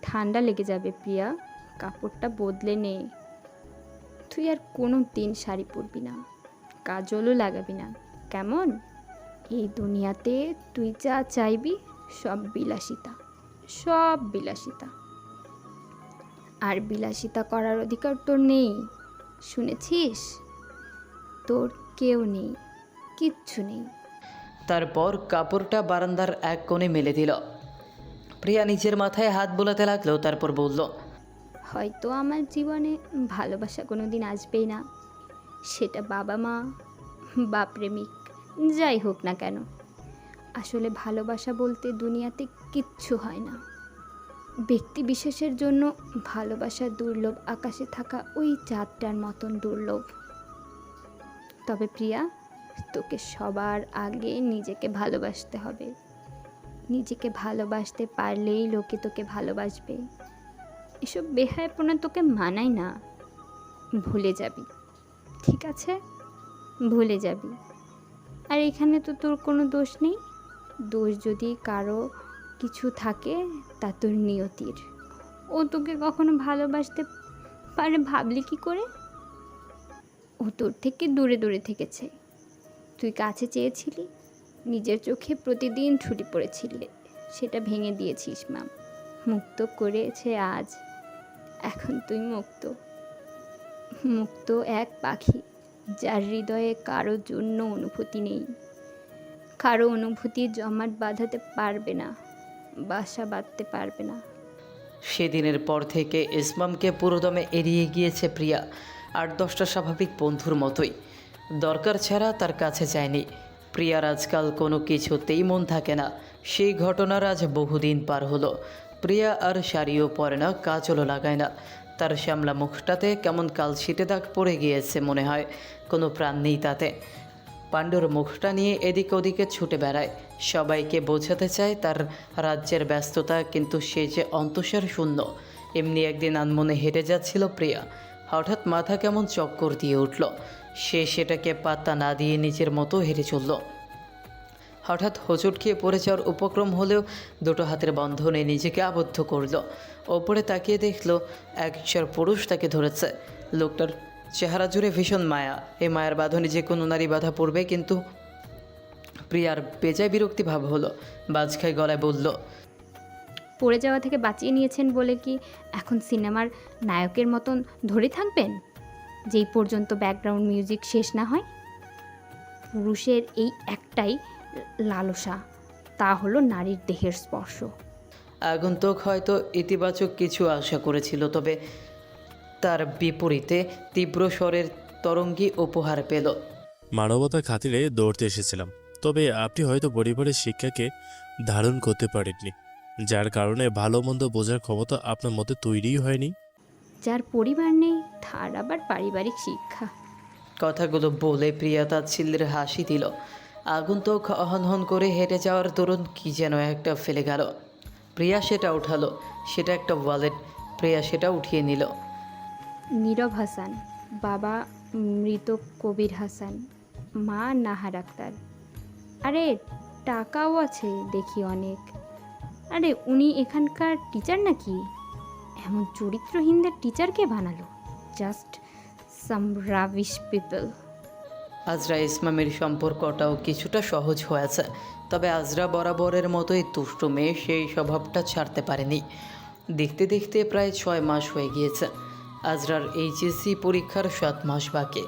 ঠান্ডা লেগে যাবে প্রিয়া, কাপড়টা বদলে নে। তুই আর কোনো দিন শাড়ি পরবি না, কাজলও লাগাবি না, কেমন? এই দুনিয়াতে তুই যা চাইবি সব বিলাসিতা, সব বিলাসিতা। আর বিলাসিতা করার অধিকার তোর নেই, শুনেছিস? তোর কেউ নেই, কিচ্ছু নেই। তারপর কাপড়টা বারান্দার এক কোণে মেলে দিল। প্রিয়া নিজের মাথায় হাত বোলাতে লাগলো, তারপর বলল, হয়তো আমার জীবনে ভালোবাসা কোনো দিন আসবেই না, সেটা বাবা মা বা প্রেমিক যাই হোক না কেন। আসলে ভালোবাসা বলতে দুনিয়াতে কিচ্ছু হয় না। ব্যক্তি বিশেষের জন্য ভালোবাসা দুর্লভ, আকাশে থাকা ওই চাঁদটার মতন দুর্লভ। তবে প্রিয়া, তোকে সবার আগে নিজেকে ভালোবাসতে হবে। নিজেকে ভালোবাসতে পারলেই লোকে তোকে ভালোবাসবে। এসব বেহায়াপনা তোকে মানায় না। ভুলে যাবি, ঠিক আছে? ভুলে যাবি। আর এখানে তো তোর কোনো দোষ নেই। দোষ যদি কারো কিছু থাকে তা তোর নিয়তির। ও তোকে কখনো ভালোবাসতে পারে ভাবলি কি করে? ও তোর থেকে দূরে দূরে থেকেছে, তুই কাছে চেয়েছিলি, নিজের চোখে প্রতিদিন ছুটি পড়েছিলি, সেটা ভেঙে দিয়েছিস মা, মুক্ত করেছে আজ। এখন তুই মুক্ত, মুক্ত এক পাখি, যার হৃদয়ে কারো জন্য অনুভূতি নেই, কারো অনুভূতি জমাট বাঁধাতে পারবে না, বাসা বাঁধতে পারবে না। সেদিনের পর থেকে ইসমামকে পুরোদমে এড়িয়ে গিয়েছে প্রিয়া। 8-10টা স্বাভাবিক বন্ধুর মতোই, দরকার ছাড়া তার কাছে যায়নি। প্রিয়ার আজকাল কোনো কিছুতেই মন থাকে না। সেই ঘটনার আজ বহুদিন পার হলো। প্রিয়া আর শাড়িও পরে না, কাজলও লাগায় না। তার শ্যামলা মুখটাতে কেমন কালশিটে দাগ পড়ে গিয়েছে, মনে হয় কোনো প্রাণ নেই তাতে। পাণ্ডুর মুখটা নিয়ে এদিক ওদিকে ছুটে বেড়ায়, সবাইকে বোঝাতে চায় তার রাজ্যের ব্যস্ততা, কিন্তু সে যে অন্তঃসার শূন্য। এমনি একদিন আনমনে হেঁটে যাচ্ছিল প্রিয়া, হঠাৎ মাথা কেমন চক্কর দিয়ে উঠল। সে সেটাকে পাত্তা না দিয়ে নিজের মতো হেঁটে চলল। হঠাৎ হোঁচট খেয়ে পড়ে যাওয়ার উপক্রম হলেও দুটো হাতের বন্ধনে নিজেকে আবদ্ধ করল। ওপরে তাকিয়ে দেখল একজন পুরুষ তাকে ধরেছে। লোকটার চেহারা জুড়ে ভীষণ মায়া। এই মায়ার বাঁধনে যে কোনো নারী বাধা পড়বে, কিন্তু প্রিয়ার বেজায় বিরক্তি ভাব হলো। বাজখাই গলায় বলল, পড়ে যাওয়া থেকে বাঁচিয়ে নিয়েছেন বলে কি এখন সিনেমার নায়কের মতন ধরে থাকবেন, যেই পর্যন্ত ব্যাকগ্রাউন্ড মিউজিক শেষ না হয়? পুরুষের এই একটাই লালসা, তা হলো নারীর দেহের স্পর্শ। আগন্তুক হয়তো ইতিবাচক কিছু আশা করেছিল, তবে তার বিপরীতে তীব্র স্বরের তরঙ্গী উপহার পেল। মানবতার খাতিরে দৌড়তে এসেছিলাম, তবে আপনি হয়তো পরিবারের শিক্ষাকে ধারণ করতে পারেননি, যার কারণে ভালো মন্দ বোঝার ক্ষমতা আপনার মধ্যে তৈরিই হয়নি। যার পরিবার নেই তার আবার পারিবারিক শিক্ষা? কথাগুলো বলে প্রিয়া তাচ্ছিল্যের হাসি দিল। আগন্তুক হনহন করে হেঁটে যাওয়ার দরুন কি যেন একটা ফেলে গেল। প্রিয়া সেটা উঠালো, সেটা একটা ওয়ালেট। প্রিয়া সেটা উঠিয়ে নিল। নীরব হাসান, বাবা মৃত কবির হাসান, মা নাহার আক্তার। আরে টাকাও আছে দেখি অনেক। আরে উনি এখানকার টিচার নাকি? এমন চরিত্রহীনদের টিচারকে বানালো? জাস্ট সাম রাবিশ পিপল। আজরা ইসমামের সম্পর্কটাও কিছুটা সহজ হয়েছে, তবে আজরা বরাবরের মতোই দুষ্টু মেয়ে, সেই স্বভাবটা ছাড়তে পারেনি। দেখতে দেখতে প্রায় 6 মাস হয়ে গিয়েছে। আজরার এইচএসসি পরীক্ষার 7 মাস বাকি।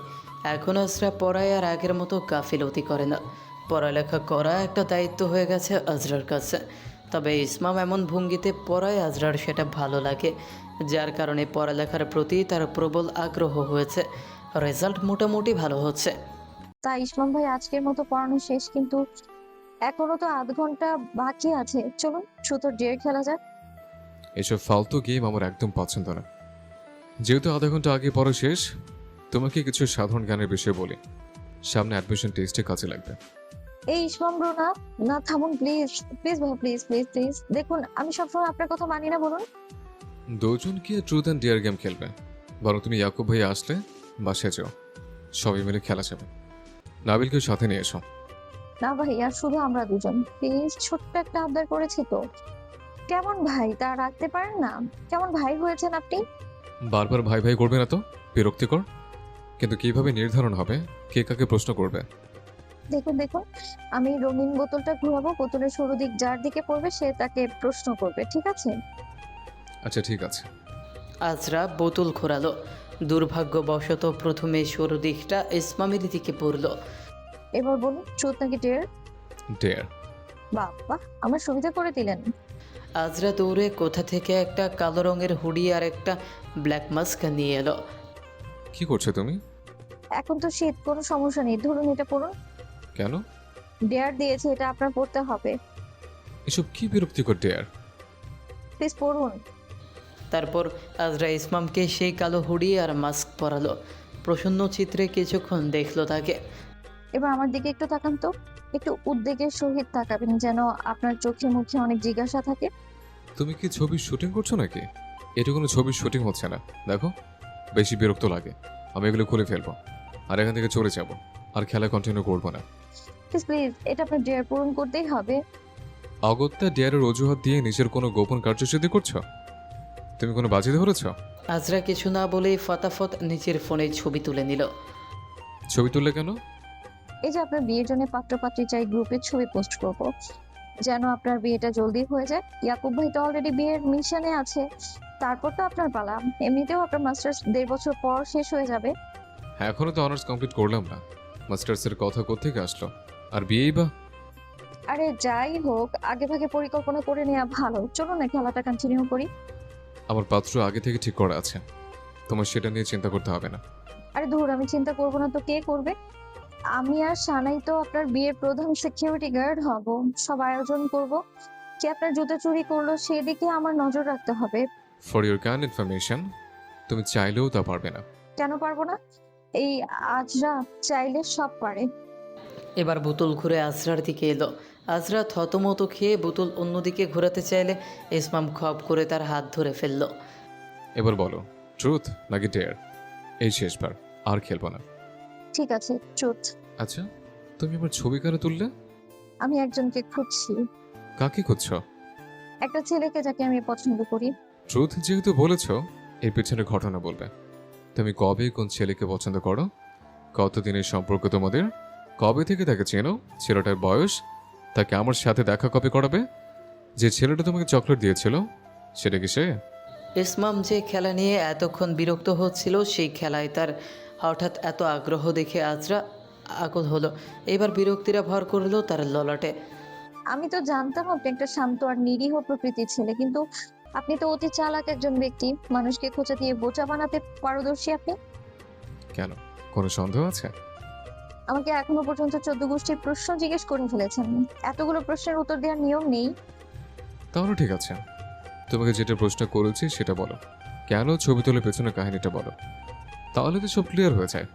এখন আজরা পড়ায় আর আগের মতো গাফিলতি করে না। পড়ালেখা করা একটা দায়িত্ব হয়ে গেছে আজরার কাছে। তবে ইসমাম এমন ভঙ্গিতে পড়ায় আজরার সেটা ভালো লাগে, যার কারণে পড়ালেখার প্রতি তার প্রবল আগ্রহ হয়েছে। রেজাল্ট মোটামুটি ভালো হচ্ছে। তা ইসমাম ভাই, আজকের মতো পড়ানো শেষ, কিন্তু এখনো তো 8 ঘন্টা বাকি আছে। চলুন দ্রুত ডেয়ার খেলা যাক। এসব ফালতু গেম আমার একদম পছন্দ না। যেহেতু আধা ঘন্টা আগে পড়া শেষ, তোমাকে কিছু সাধারণ জ্ঞানের বিষয় বলি, সামনে অ্যাডমিশন টেস্টে কাজে লাগবে। এই ইসমাম ব্রো, না না, থামুন প্লিজ, প্লিজ ভাই, প্লিজ প্লিজ প্লিজ। দেখুন আমি সবসময় আপনার কথা মানি না, বলুন। দুজন কি ট্রুথ অ্যান্ড ডেয়ার গেম খেলবে? বরং তুমি ইয়াকুব ভাই আসলে বাসায় যাও, সবাই মিলে খেলা যাবে। নাবিলকে সাথে নিয়ে এসো। না ভাই, আর শুধু আমরা দুজন, প্লিজ, ছোট্ট একটা আবদার করেছি তো, কেমন ভাই তা রাখতে পারেন না? কেমন ভাই হয়েছেন আপনি? বারবার ভাই ভাই করবে না তো, বিরক্তিকর। কিন্তু কিভাবে নির্ধারণ হবে কে কাকে প্রশ্ন করবে? দেখুন দেখুন, আমি রঙিন বোতলটা ঘোরাবো, বোতলের সরু দিক যার দিকে পড়বে সে তাকে প্রশ্ন করবে, ঠিক আছে? আচ্ছা ঠিক আছে। আজরা বোতল ঘোরালো। দুর্ভাগ্যবশত প্রথমে সরু দিকটা ইসমামের দিকে পড়ল। এবার বলুন, ট্রুথ নাকি ডেয়ার? ডেয়ার। বাহ, আমার সুবিধা করে দিলেন। আজরা দৌড়ে কোথা থেকে একটা কালো রঙের হুডি আর একটা ব্ল্যাক মাস্ক নিয়ে এলো। কি করছো তুমি? এখন তো শীত, কোনো সমস্যা নেই, ধরুন এটা পড়ুন। কেন? ডেয়ার দিয়েছে, এটা আপনার পড়তে হবে। এসব কি বিরক্তিকর ডেয়ার? প্লিজ পড়ুন। তারপর আজরা ইসমামকে সেই কালো হুডি আর মাস্ক পরালো। প্রসন্ন চিত্রে কিছুক্ষণ দেখলো তাকে। এবার আমার দিকে একটু তাকান তো, একটু উদ্বেগের সহিত তাকাবেন, যেন আপনার চোখে মুখে অনেক জিজ্ঞাসা থাকে। তুমি কি ছবির শুটিং করছো নাকি? এটা কোনো ছবির শুটিং হচ্ছে না, দেখো। বেশি বিরক্ত লাগে, আমি এগুলো খুলে ফেলবো আর এখান থেকে চলে যাব, আর খেলা কন্টিনিউ করবো না। প্লিজ প্লিজ, এটা আপনার ডেয়ার পূরণ করতেই হবে। অগত্যা ডেয়ারের অজুহাত দিয়ে নিজের কোনো গোপন কার্যসিদ্ধি করছো? তুমি কোনো বাজি ধরেছ? আজরা কিছু না বলেই ফটাফট নিজের ফোনে ছবি তুলে নিল। ছবি তুললে কেন? এই যে আপনার বিয়ের জন্য পাত্রপাত্রী চাই গ্রুপে ছবি পোস্ট করব, যেন আপনার বিয়েটা জলদি হয়ে যায়। ইয়াকুব ভাই তো অলরেডি বিয়ের মিশনে আছে, তারপর তো আপনার পালা। এমনিতেও আপনার মাস্টার্স 1.5 বছর পর শেষ হয়ে যাবে। হ্যাঁ, এখনো তো অনার্স কমপ্লিট করলাম না, মাস্টার্সের কথা কোত্থেকে আসলো? আর বিয়েই বা? আরে যাই হোক, আগে ভাগে পরিকল্পনা করে নেওয়া ভালো। চলো না খেলাটা কন্টিনিউ করি। আমার পাত্র আগে থেকে ঠিক করা আছে, তোমার সেটা নিয়ে চিন্তা করতে হবে না। আরে ধুর, আমি চিন্তা করবো না তো কে করবে? আমি আর সানাই তো আপনার বিয়ের প্রধান সিকিউরিটি গার্ড হব, সব আয়োজন করব। কে আপনার জুতো চুরি করলো সেদিকে আমার নজর রাখতে হবে। ফর ইউর কাইন্ড ইনফরমেশন, তুমি চাইলেও তা পারবে না। কেন পারবো না? এই আজরা চাইলে সব পারে। এবার বোতল ঘুরে আজরার দিকে এলো। আজরা থতমত খেয়ে বোতল অন্যদিকে ঘোরাতে চাইলে ইসমাম খপ করে তার হাত ধরে ফেলল। এবার বলো, ট্রুথ নাকি ডেয়ার? এই শেষবার, আর খেলবো না। ঠিক আছে, ট্রুথ। আচ্ছা, তুমি আমার ছবি কেন তুললে? আমি একজনকে খুঁজছি, কাকে খুঁজছো? একটা ছেলেকে যাকে আমি পছন্দ করি। ট্রুথ যেহেতু বলেছো, এর পেছনে ঘটনা বলবে। তুমি কবে কোন ছেলেকে পছন্দ করো? কতদিনের সম্পর্ক তোমাদের? কবে থেকে তাকে চেনো? ছেলেটার বয়স? তাকে আমার সাথে দেখা কবে করাবে? যে ছেলেটা তোমাকে চকলেট দিয়েছিল, সেটা কি সে? ইসমাম যে খেলা নিয়ে এতক্ষণ বিরক্ত হচ্ছিল, সেই খেলায় তার হঠাৎ এত আগ্রহ দেখে আজরা আকুল হলো। এবার বিরক্তিরা ভর করলো তার ললাটে। আমি তো জানতাম আপনি একটা শান্ত আর নিরীহ প্রকৃতির ছেলে, কিন্তু আপনি তো অতি চালাক একজন ব্যক্তি। মানুষকে খোঁচা দিয়ে বোচা বানাতে পারদর্শী আপনি। কেন, কোনো সন্দেহ আছে? আমাকে এখনো পর্যন্ত 14 গোষ্ঠীর প্রশ্ন জিজ্ঞেস করে ফেলেছেন, এতগুলো প্রশ্নের উত্তর দেওয়ার নিয়ম নেই। তাহলে ঠিক আছে, তোমাকে যেটা প্রশ্ন করেছি সেটা বলো। কেন ছবি তোলার পেছনে কাহিনীটা বলো, তাহলে তো সব ক্লিয়ার হয়ে যায়।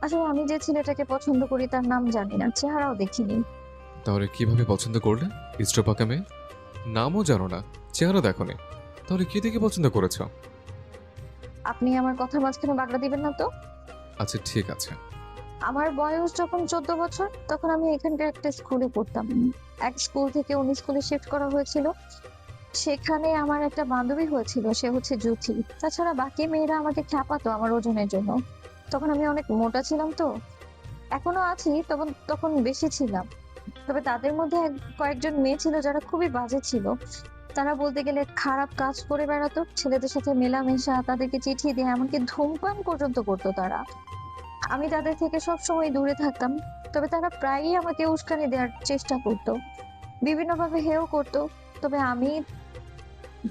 আসলে আমি যে ছেলেটাকে পছন্দ করি তার নাম জানি না, চেহারাও দেখিনি। তাহলে কিভাবে পছন্দ করলে? ইস্টপাকা মেয়ে, নামও জানো না, চেহারা দেখো নি, তাহলে কি দেখে পছন্দ করেছো? আপনি আমার কথার মাঝখানে বাগড়া দিবেন না তো। আচ্ছা ঠিক আছে। আমার বয়স যখন 14 বছর, তখন আমি এখানকার একটা স্কুলে পড়তাম। এক স্কুল থেকে অন্য স্কুলে শিফট করা হয়েছিল। সেখানে আমার একটা বান্ধবী হয়েছিল, সে হচ্ছে জুথি। তাছাড়া বাকি মেয়েরা আমাকে খ্যাপাতো আমার ওজনের জন্য। তখন আমি অনেক মোটা ছিলাম তো, এখনো আছি, তখন তখন বেশি ছিলাম। তবে তাদের মধ্যে কয়েকজন মেয়ে ছিল যারা খুবই বাজে ছিল। তারা বলতে গেলে খারাপ কাজ করে বেড়াতো, ছেলেদের সাথে মেলামেশা, তাদেরকে চিঠি দিয়ে, এমনকি ধূমপান পর্যন্ত করতো তারা। আমি তাদের থেকে সব সময় দূরে থাকতাম। তবে তারা প্রায়ই আমাকে উস্কানি দেওয়ার চেষ্টা করতো, বিভিন্নভাবে হেয় করতো। তবে আমি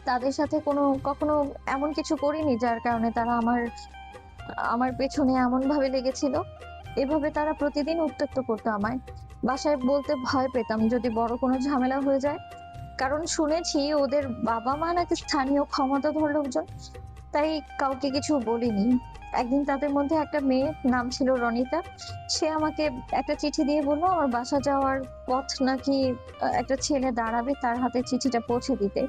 তাদের সাথে কখনো এমন কিছু করিনি যার কারণে তারা আমার আমার পেছনে এমন ভাবে লেগেছিল। এভাবে তারা প্রতিদিন উত্ত্যক্ত করতো আমায়। বাসায় বলতে ভয় পেতাম যদি বড় কোনো ঝামেলা হয়ে যায়, কারণ শুনেছি ওদের বাবা মা নাকি স্থানীয় ক্ষমতাধর লোকজন। তাই কাউকে কিছু বলিনি। একদিন তাদের মধ্যে একটা মেয়ে, নাম ছিল রনিতা, সে আমাকে একটা চিঠি দিয়ে বললো আমার বাসা যাওয়ার পথ নাকি একটা ছেলে দাঁড়াবে, তার হাতে চিঠিটা পৌঁছে দিতে।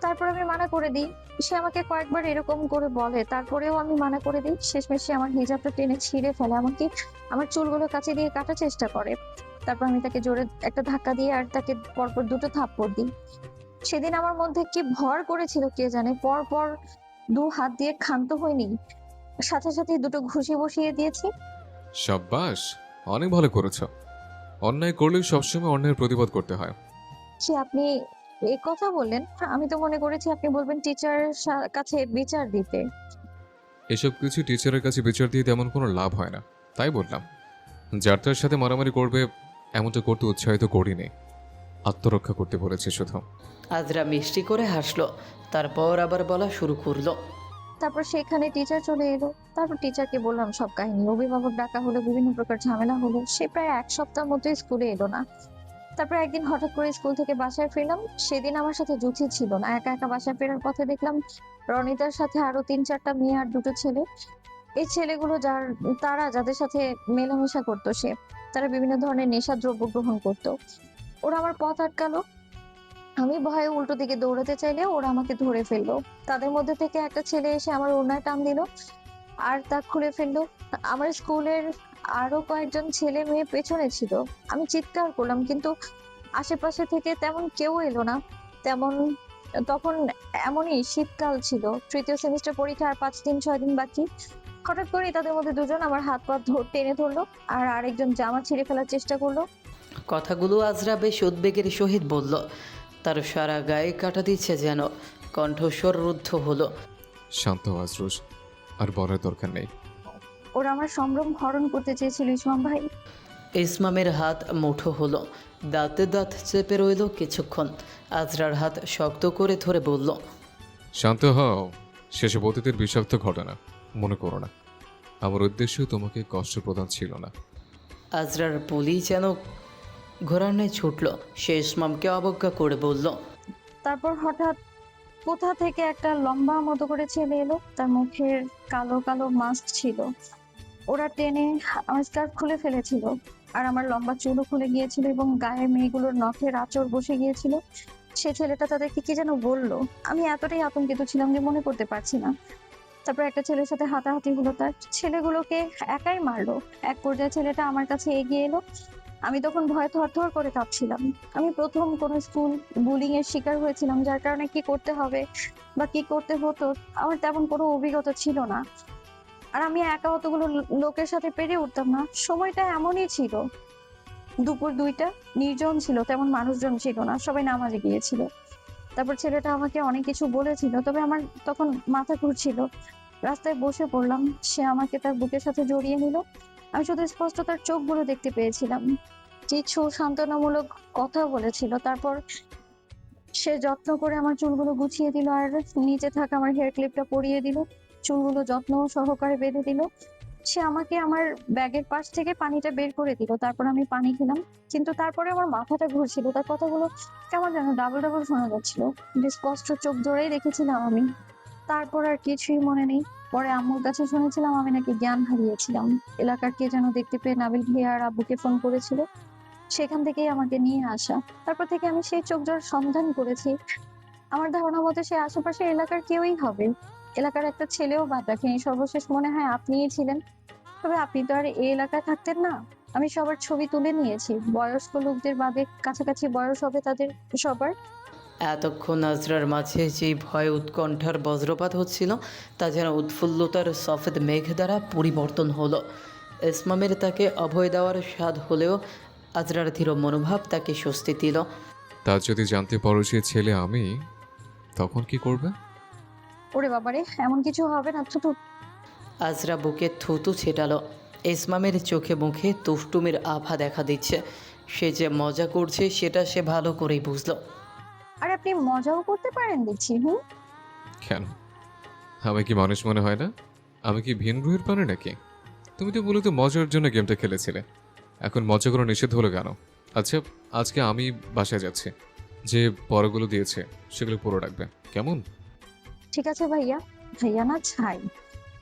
তারপর আমি মানা করে দিই। সে আমাকে কয়েকবার এরকম করে বলে, তারপরেও আমি মানা করে দিই। শেষমেশ সে আমার হিজাবটা টেনে ছিঁড়ে ফেলে, এমনকি আমার চুলগুলো কাছে দিয়ে কাটার চেষ্টা করে। তারপর আমি তাকে জোরে একটা ধাক্কা দিয়ে আর তাকে পরপর 2টো থাপ্পড় দিই। সেদিন আমার মধ্যে কি ভর করেছিল কে জানে, পর পর 2 হাত দিয়ে ক্ষান্ত হয়নি, সাথে সাথে দুটো ঘুষি বসিয়ে দিয়েছি। সাব্বাস, অনেক ভালো করেছো। অন্যায় করলে সবসময় অন্যায়ের প্রতিবাদ করতে হয়। সে আপনি এই কথা বললেন, আমি তো মনে করেছি আপনি বলবেন টিচার কাছে বিচার দিতে। এসব কিছু টিচারের কাছে বিচার দিয়ে তেমন কোনো লাভ হয় না, তাই বললাম। যার তার সাথে মারামারি করবে এমনটা করতে উৎসাহিত করিনি, আত্মরক্ষা করতে বলেছে শুধু। আজরা মিষ্টি করে হাসলো, তারপর আবার বলা শুরু করলো। তারপর সেখানে টিচার চলে এলো, তারপর টিচারকে বললাম সব কাহিনী, অভিভাবক ডাকা হলো, বিভিন্ন প্রকার ঝামেলা হলো। সে প্রায় 1 সপ্তাহ মতো স্কুলে এলো না। তারপর একদিন হঠাৎ করে স্কুল থেকে বাসায় ফিরলাম, সেদিন আমার সাথে জুথি ছিল না। একা একা বাসায় ফেরার পথে দেখলাম রনিতার সাথে আরো 3-4টা মেয়ে আর দুটো ছেলে। এই ছেলেগুলো তারা যাদের সাথে মেলামেশা করতো সে, তারা বিভিন্ন ধরনের নেশা দ্রব্য গ্রহণ করতো। ওরা আমার পথ আটকালো, আমি ভয়ে উল্টো দিকে দৌড়াতে চাইলে ওরা আমাকে ধরে ফেললো। তাদের মধ্যে থেকে একটা ছেলে এসে আমার ওড়নায় টান দিল আর তা খুলে ফেললো। আমার স্কুলের আরো কয়েকজন ছেলে মেয়ে পেছনে ছিল। আমি চিৎকার করলাম, কিন্তু আশেপাশে থেকে তেমন কেউ এলো না। তেমন তখন এমনই শীতকাল ছিল, 3য় সেমিস্টার পরীক্ষা আর 5-6 দিন বাকি। হঠাৎ করেই তাদের মধ্যে দুজন আমার হাত পা টেনে ধরলো আর আরেকজন জামা ছিঁড়ে ফেলার চেষ্টা করলো। কথাগুলো আজরা বেশ উদ্বেগের সহিত বলল, তার সারা গায়ে কাটা দিচ্ছে যেন, কণ্ঠস্বর রুদ্ধ হলো। শান্ত হও আজরুস, আর বলার দরকার নেই। ওরা আমার সম্ভ্রম হরণ করতে চেয়েছিল ইসমাম ভাই। ইসমামের হাত মুঠো হলো, দাঁতে দাঁত চেপে রইল কিছুক্ষণ। আজরার হাত শক্ত করে ধরে বলল, শান্ত হও, সেসব অতীতের বিষাক্ত ঘটনা মনে করো না। আমার উদ্দেশ্য তোমাকে কষ্ট প্রদান ছিল না। আজরার পুলি যেন ঘোড়ার ন্যায় ছুটল। সে ইসমামকে অবজ্ঞা করে বলল, তারপর হঠাৎ কোথা থেকে একটা লম্বা মতো করে ছেলে এলো, তার মুখের কালো কালো মাস্ক ছিল। ওরা টেনে আমার স্কার্ফ খুলে ফেলেছিল আর আমার লম্বা চুলও খুলে গিয়েছিল এবং গায়ে মেয়েগুলোর নখের আঁচড় বসে গিয়েছিল। সে ছেলেটা তাদেরকে কি যেন বললো, আমি এতটাই আতঙ্কিত ছিলাম যে মনে করতে পারছি না। তারপর একটা ছেলের সাথে হাতাহাতি হলো, তার ছেলেগুলোকে একাই মারলো। এক পর্যায়ে ছেলেটা আমার কাছে এগিয়ে এলো, আমি তখন ভয়ে থরথর করে কাঁপছিলাম। আমি প্রথম কোনো স্কুল বুলিং এর শিকার হয়েছিলাম, যার কারণে কি করতে হবে বা কি করতে হতো আমার তেমন কোনো অভিজ্ঞতা ছিল না। আর আমি একা অতগুলো লোকের সাথে পেরে উঠতাম না। সময়টা এমনই ছিল, দুপুর 2টা, নির্জন ছিল, তেমন মানুষজন ছিল না, সবাই নামাজে গিয়েছিল। তারপর ছেলেটা আমাকে অনেক কিছু বলেছিল, তবে আমার তখন মাথা ঘুরছিল। রাস্তায় বসে পড়লাম, সে আমাকে তার বুকের সাথে জড়িয়ে নিল। আমি শুধু স্পষ্ট তার চোখগুলো দেখতে পেয়েছিলাম, কিছু সান্ত্বনামূলক কথা বলেছিল। তারপর সে যত্ন করে আমার চুলগুলো গুছিয়ে দিল আর নিচে থাকা আমার হেয়ার ক্লিপটা পরিয়ে দিল, চুলগুলো যত্ন সহকারে বেঁধে দিল। সে আমাকে আমার ব্যাগের পাশ থেকে পানিটা বের করে দিল, তারপর আমি পানি খেলাম। কিন্তু তারপরে আমার মাথাটা ঘুরছিল, তার কথাগুলো কেমন যেন ডাবল ডাবল শোনা যাচ্ছিল। স্পষ্ট চোখ ধরেই দেখেছিলাম আমি। তারপর আর কিছুই মনে নেই। পরে আম্মুর কাছে শুনেছিলাম আমি নাকি জ্ঞান হারিয়েছিলাম। এলাকার কে যেন দেখতে পেয়ে নাবিল ভাইয়া আর আব্বুকে ফোন করেছিল, সেখান থেকেই আমাকে নিয়ে আসা। তারপর থেকে আমি সেই চোখ জোড়ার সন্ধান করেছি। আমার ধারণা মতে সে আশেপাশে এলাকার কেউই হবে, এলাকার একটা ছেলেও বাদ রাখেনি। সর্বশেষ মনে হয় আপনিই ছিলেন, তবে আপনি তো আর এই এলাকায় থাকতেন না। আমি সবার ছবি তুলে নিয়েছি, বয়স্ক লোকদের বাদে কাছাকাছি বয়স হবে তাদের সবার। এতক্ষণ আজরার মাঝে যে ভয় উৎকণ্ঠার বজ্রপাত হচ্ছিল তা যেন উৎফুল্লতার সফেদ মেঘ দ্বারা পরিবর্তন হলো। ইসমামের তাকে অভয় দেওয়ার স্বাদ হলেও আজরার ধীর মনোভাব তাকে স্বস্তি দিল। তা যদি জানতে পারো যে ছেলে আমি, তখন কি করবে? ওরে বাবারে, এমন কিছু হবে না তো। আজরা বুকে থুতু ছেটালো। ইসমামের চোখে মুখে তুষ্টুমির আভা দেখা দিচ্ছে। সে যে মজা করছে সেটা সে ভালো করেই বুঝলো। আর আপনি মজাও করতে পারেন দেখছি। কেন, আমি কি মানুষ মনে হয় না? আমি কি ভিন গ্রহের প্রাণী নাকি? তুমি তো মূলত মজার জন্য গেমটা খেলেছিলে, এখন মজা করা নিষেধ হলো কেন? আচ্ছা, আজকে আমি বাসায় যাচ্ছি, যে পড়াগুলো দিয়েছে সেগুলো পুরো রাখবে, কেমন? ঠিক আছে ভাইয়া। ভাইয়া না ছাই,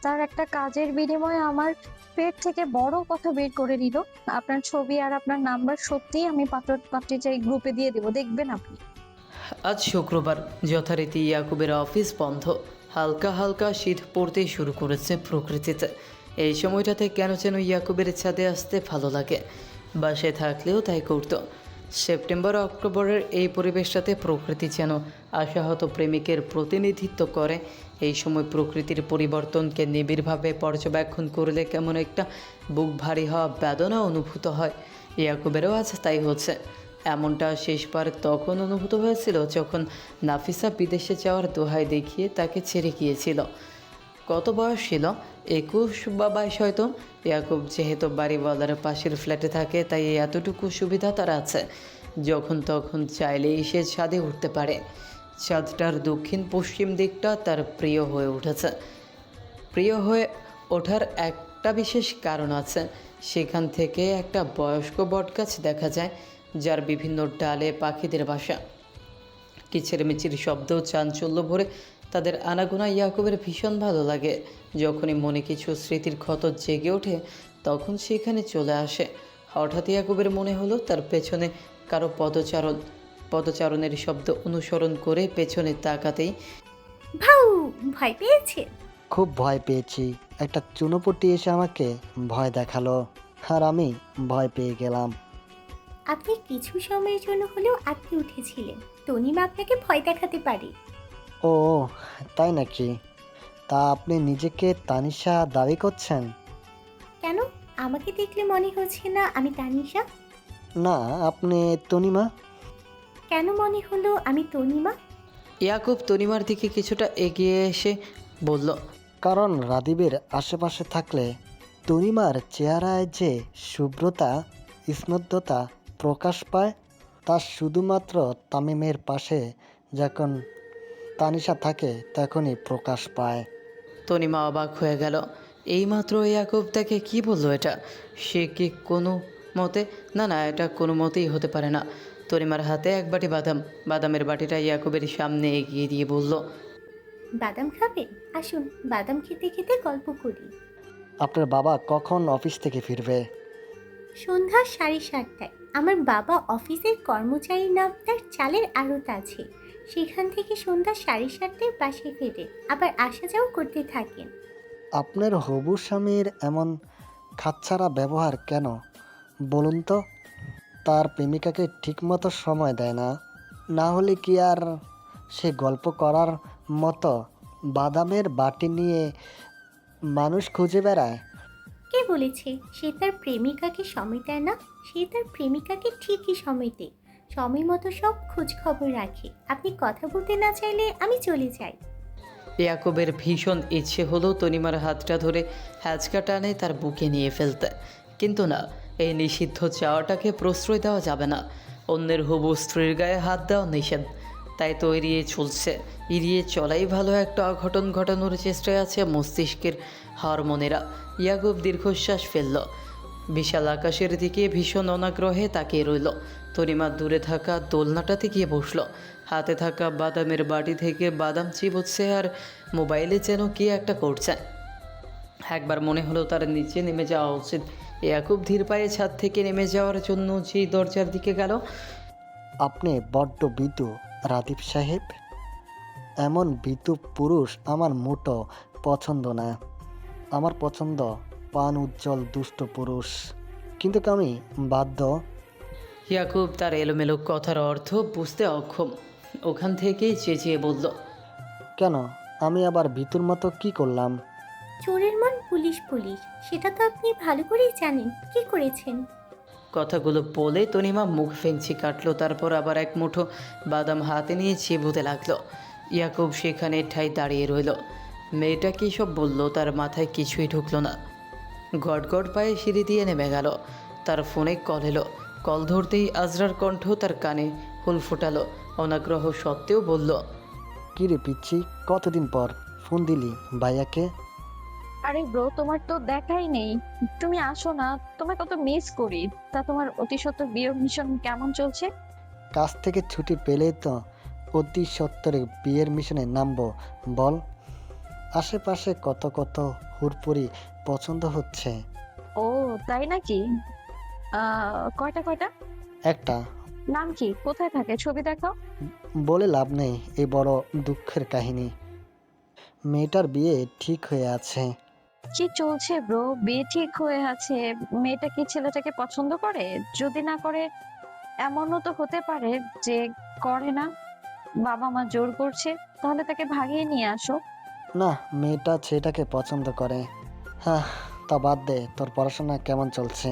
তার একটা কাজের বিনিময়ে আমার পেট থেকে বড় কথা বের করে নিল। আপনার ছবি আর আপনার নাম্বার সত্যিই আমি পাত্রী চাই গ্রুপে দিয়ে দেবো, দেখবেন আপনি। আজ শুক্রবার, যথারীতি ইয়াকুবের অফিস বন্ধ। হালকা হালকা শীত পড়তে শুরু করেছে প্রকৃতিতে। এই সময়টাতে কেন যেন ইয়াকুবের ছাদে আসতে ভালো লাগে। বাসায় থাকলেও তাই করত। সেপ্টেম্বর অক্টোবরের এই পরিবেশটাতে প্রকৃতি যেন আশাহত প্রেমিকের প্রতিনিধিত্ব করে। এই সময় প্রকৃতির পরিবর্তনকে নিবিড়ভাবে পর্যবেক্ষণ করলে কেমন একটা বুক ভারী হওয়া বেদনা অনুভূত হয়। ইয়াকুবেরও আজ তাই হচ্ছে। এমনটা শেষবার তখন অনুভূত হয়েছিল যখন নাফিসা বিদেশে যাওয়ার দোহাই দেখিয়ে তাকে ছেড়ে গিয়েছিল। কত বয়স ছিল? 21 বা 22 হয়তো। ইয়াকুব যেহেতু বাড়িওয়ালার পাশের ফ্ল্যাটে থাকে, তাই এতটুকু সুবিধা তার আছে, যখন তখন চাইলেই সে ছাদে উঠতে পারে। ছাদটার দক্ষিণ পশ্চিম দিকটা তার প্রিয় হয়ে উঠেছে। প্রিয় হয়ে ওঠার একটা বিশেষ কারণ আছে। সেখান থেকে একটা বয়স্ক বটগাছ দেখা যায়, যার বিভিন্ন ডালে পাখিদের বাসা। কিচিরমিচির শব্দ চাঞ্চল্য ভরে তাদের আনাগোনা ইয়াকুবের ভীষণ ভালো লাগে। যখনই মনে কিছু স্মৃতির ক্ষত জেগে ওঠে, তখন সেখানে চলে আসে। হঠাৎ ইয়াকুবের মনে হলো তার পেছনে কারো পদচারণের শব্দ অনুসরণ করে পেছনে তাকাতেই ভাউ, ভয় পেয়েছে? খুব ভয় পেয়েছি। একটা চুনোপুটি এসে আমাকে ভয় দেখালো, আর আমি ভয় পেয়ে গেলাম। আপনি কিছু সময়ের জন্য হলেও আটকে উঠেছিলেন। তনিমা আপনাকে ভয় দেখাতে পারে। ও, তাই নাকি? তা আপনি নিজেকে তানিশা দাবি করছেন? কেন? আমাকে দেখলে মনে হচ্ছে না আমি তানিশা? না, আপনি তনিমা। কেন মনে হলো আমি তনিমা? ইয়াকুব তনিমার দিকে কিছুটা এগিয়ে এসে বলল, কারণ রাদীবের আশেপাশে থাকলে তনিমার চেহারায় যে শুভ্রতা, স্নিগ্ধতা প্রকাশ পায়, তা শুধুমাত্র তামিমের পাশে যখন তানিশা থাকে তখনই প্রকাশ পায়। তনিমা অবাক হয়ে গেল। এইমাত্র ইয়াকুব তাকে কি বললো? এটা সে কি কোনো মতে? না, এটা কোনো মতেই হতে পারে না। তনিমার হাতে এক বাটি বাদামের বাটিটা ইয়াকুবের সামনে এগিয়ে দিয়ে বলল, বাদাম খাবেন? আসুন, বাদাম খেতে খেতে গল্প করি। আপনার বাবা কখন অফিস থেকে ফিরবে? সন্ধ্যা 7:30টায়। আমার বাবা অফিসের কর্মচারী নাম, তার চালের আড়ত আছে। সেখান থেকে সন্ধ্যা 7:30টায় বাসায় ফেরে, আবার আসা যাওয়া করতে থাকেন। আপনার হবু স্বামীর এমন খাচ্ছাড়া ব্যবহার কেন বলুন তো? তার প্রেমিকাকে ঠিকমতো সময় দেয় না? না হলে কি আর সে গল্প করার মতো বাদামের বাটি নিয়ে মানুষ খুঁজে বেড়ায়? কে বলেছে সে তার প্রেমিকাকে সময় দেয় না? সে তার প্রেমিকাকে ঠিকই সময় দেয়, সময় মতো সব খোঁজ খবর রাখে। আপনি কথা বলতে না চাইলে আমি চলে যাই। ইয়াকুবের ভীষণ ইচ্ছে হলো তনিমার হাতটা ধরে হ্যাচকা টানে তার বুকে নিয়ে ফেলতে, কিন্তু না, এই নিষিদ্ধ চাওয়াটাকে প্রশ্রয় দেওয়া যাবে না। অন্যের হবু স্ত্রীর গায়ে হাত দেওয়া নিষেধ, তাই তো এড়িয়ে চলাই ভালো। একটা অঘটন ঘটানোর চেষ্টায় আছে মস্তিষ্কের হরমোনেরা। ইয়াকুব দীর্ঘশ্বাস ফেলল, বিশাল আকাশের দিকে ভীষণ অনাগ্রহে তাকিয়ে রইল। তনিমা দূরে থাকা দোলনাটাতে গিয়ে বসলো। হাতে থাকা বাদামের বাটি থেকে বাদাম চিবোচ্ছে আর মোবাইলে যেন কি একটা করছে। একবার মনে হলো তার নিচে নেমে যাওয়া উচিত। ইয়াকুব ধীর পায়ে ছাদ থেকে নেমে যাওয়ার জন্য যেই দরজার দিকে গেল, আপনি বড্ড ভীতু রাদীপ সাহেব। এমন ভীতু পুরুষ আমার মোটো পছন্দ না। আমার পছন্দ পান উজ্জ্বল দুষ্ট পুরুষ। কিন্তু আমি বাধ্য। ইয়াকুব তার এলোমেলো কথার অর্থ বুঝতে অক্ষম। ওখান থেকেই চেঁচিয়ে বলল, কেন? আমি আবার ভীতুর মতো কি করলাম? চোরের মন পুলিশ পুলিশ, সেটা তো আপনি ভালো করেই জানেন। কি করেছেন? কথাগুলো বলে তনিমা মুখ ফেংচি কাটলো, তারপর আবার এক মুঠো বাদাম হাতে নিয়ে চিবোতে লাগলো। ইয়াকুব সেখানে ঠাই দাঁড়িয়ে রইল। মেয়েটা কী সব বলল তার মাথায় কিছুই ঢুকলো না। গটগট পায়ে সিঁড়ি দিয়ে নেমে গেল। তার ফোনে কল এলো। কল ধরতেই আজরার কণ্ঠ তার কানে হুল ফোটালো। অনাগ্রহ সত্ত্বেও বলল, কি রে পিচ্ছি, কতদিন পর ফোন দিলি ভাইয়াকে? আরে ব্রো, তোমার তো দেখাই নেই। তুমি আসো না, তোমার কত মিস করি। তা তোমার অতি সত্বর বিয়ের মিশন কেমন চলছে? কাজ থেকে ছুটি পেলেই তো অতি সত্বরে বিয়ের মিশনে নামবো বল। আশেপাশে কত কত হুড়পুরি পছন্দ হচ্ছে। ও তাই নাকি? কয়টা কয়টা? একটা। নাম কি? কোথায় থাকে? ছবি দেখাও। বলে লাভ নেই, এই বড় দুঃখের কাহিনী। মেয়েটার বিয়ে ঠিক হয়ে আছে। কি চলছে ব্রো? বিয়ে ঠিক হয়ে আছে? মেয়েটা কি ছেলেটাকে পছন্দ করে? যদি না করে এমনও তো হতে পারে যে করে না, বাবা মা জোর করছে, তাহলে তাকে ভাগিয়ে নিয়ে আসো। না, মেয়েটা ছেলেটাকে পছন্দ করে। হ্যাঁ, তা বাদ দে, তোর পড়াশোনা কেমন চলছে?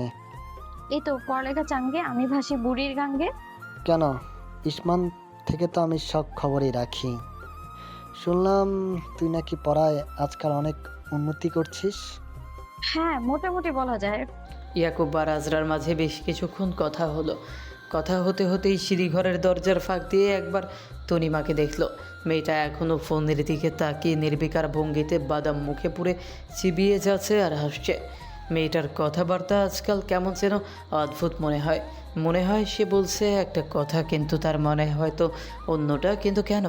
এই তো পড়ালেখা চাঙ্গে, আমি ভাসি বুড়ির গাঙ্গে। কেন, ইসমান থেকে তো আমি সব খবরই রাখি। শুনলাম তুই নাকি পড়ায় আজকাল অনেক উন্নতি করছিস। হ্যাঁ, মোটামুটি বলা যায়। ইয়াকুব আর আজরার মাঝে বেশ কিছুক্ষণ কথা হলো। কথা হতে হতেই সিঁড়িঘরের দরজার ফাঁক দিয়ে একবার তনিমাকে দেখলো। মেয়েটা এখনও ফোনের দিকে তাকিয়ে নির্বিকার ভঙ্গিতে বাদাম মুখে পুরে চিবিয়ে যাচ্ছে আর হাসছে। মেয়েটার কথাবার্তা আজকাল কেমন যেন অদ্ভুত মনে হয়। মনে হয় সে বলছে একটা কথা, কিন্তু তার মনে হয়তো অন্যটা। কিন্তু কেন?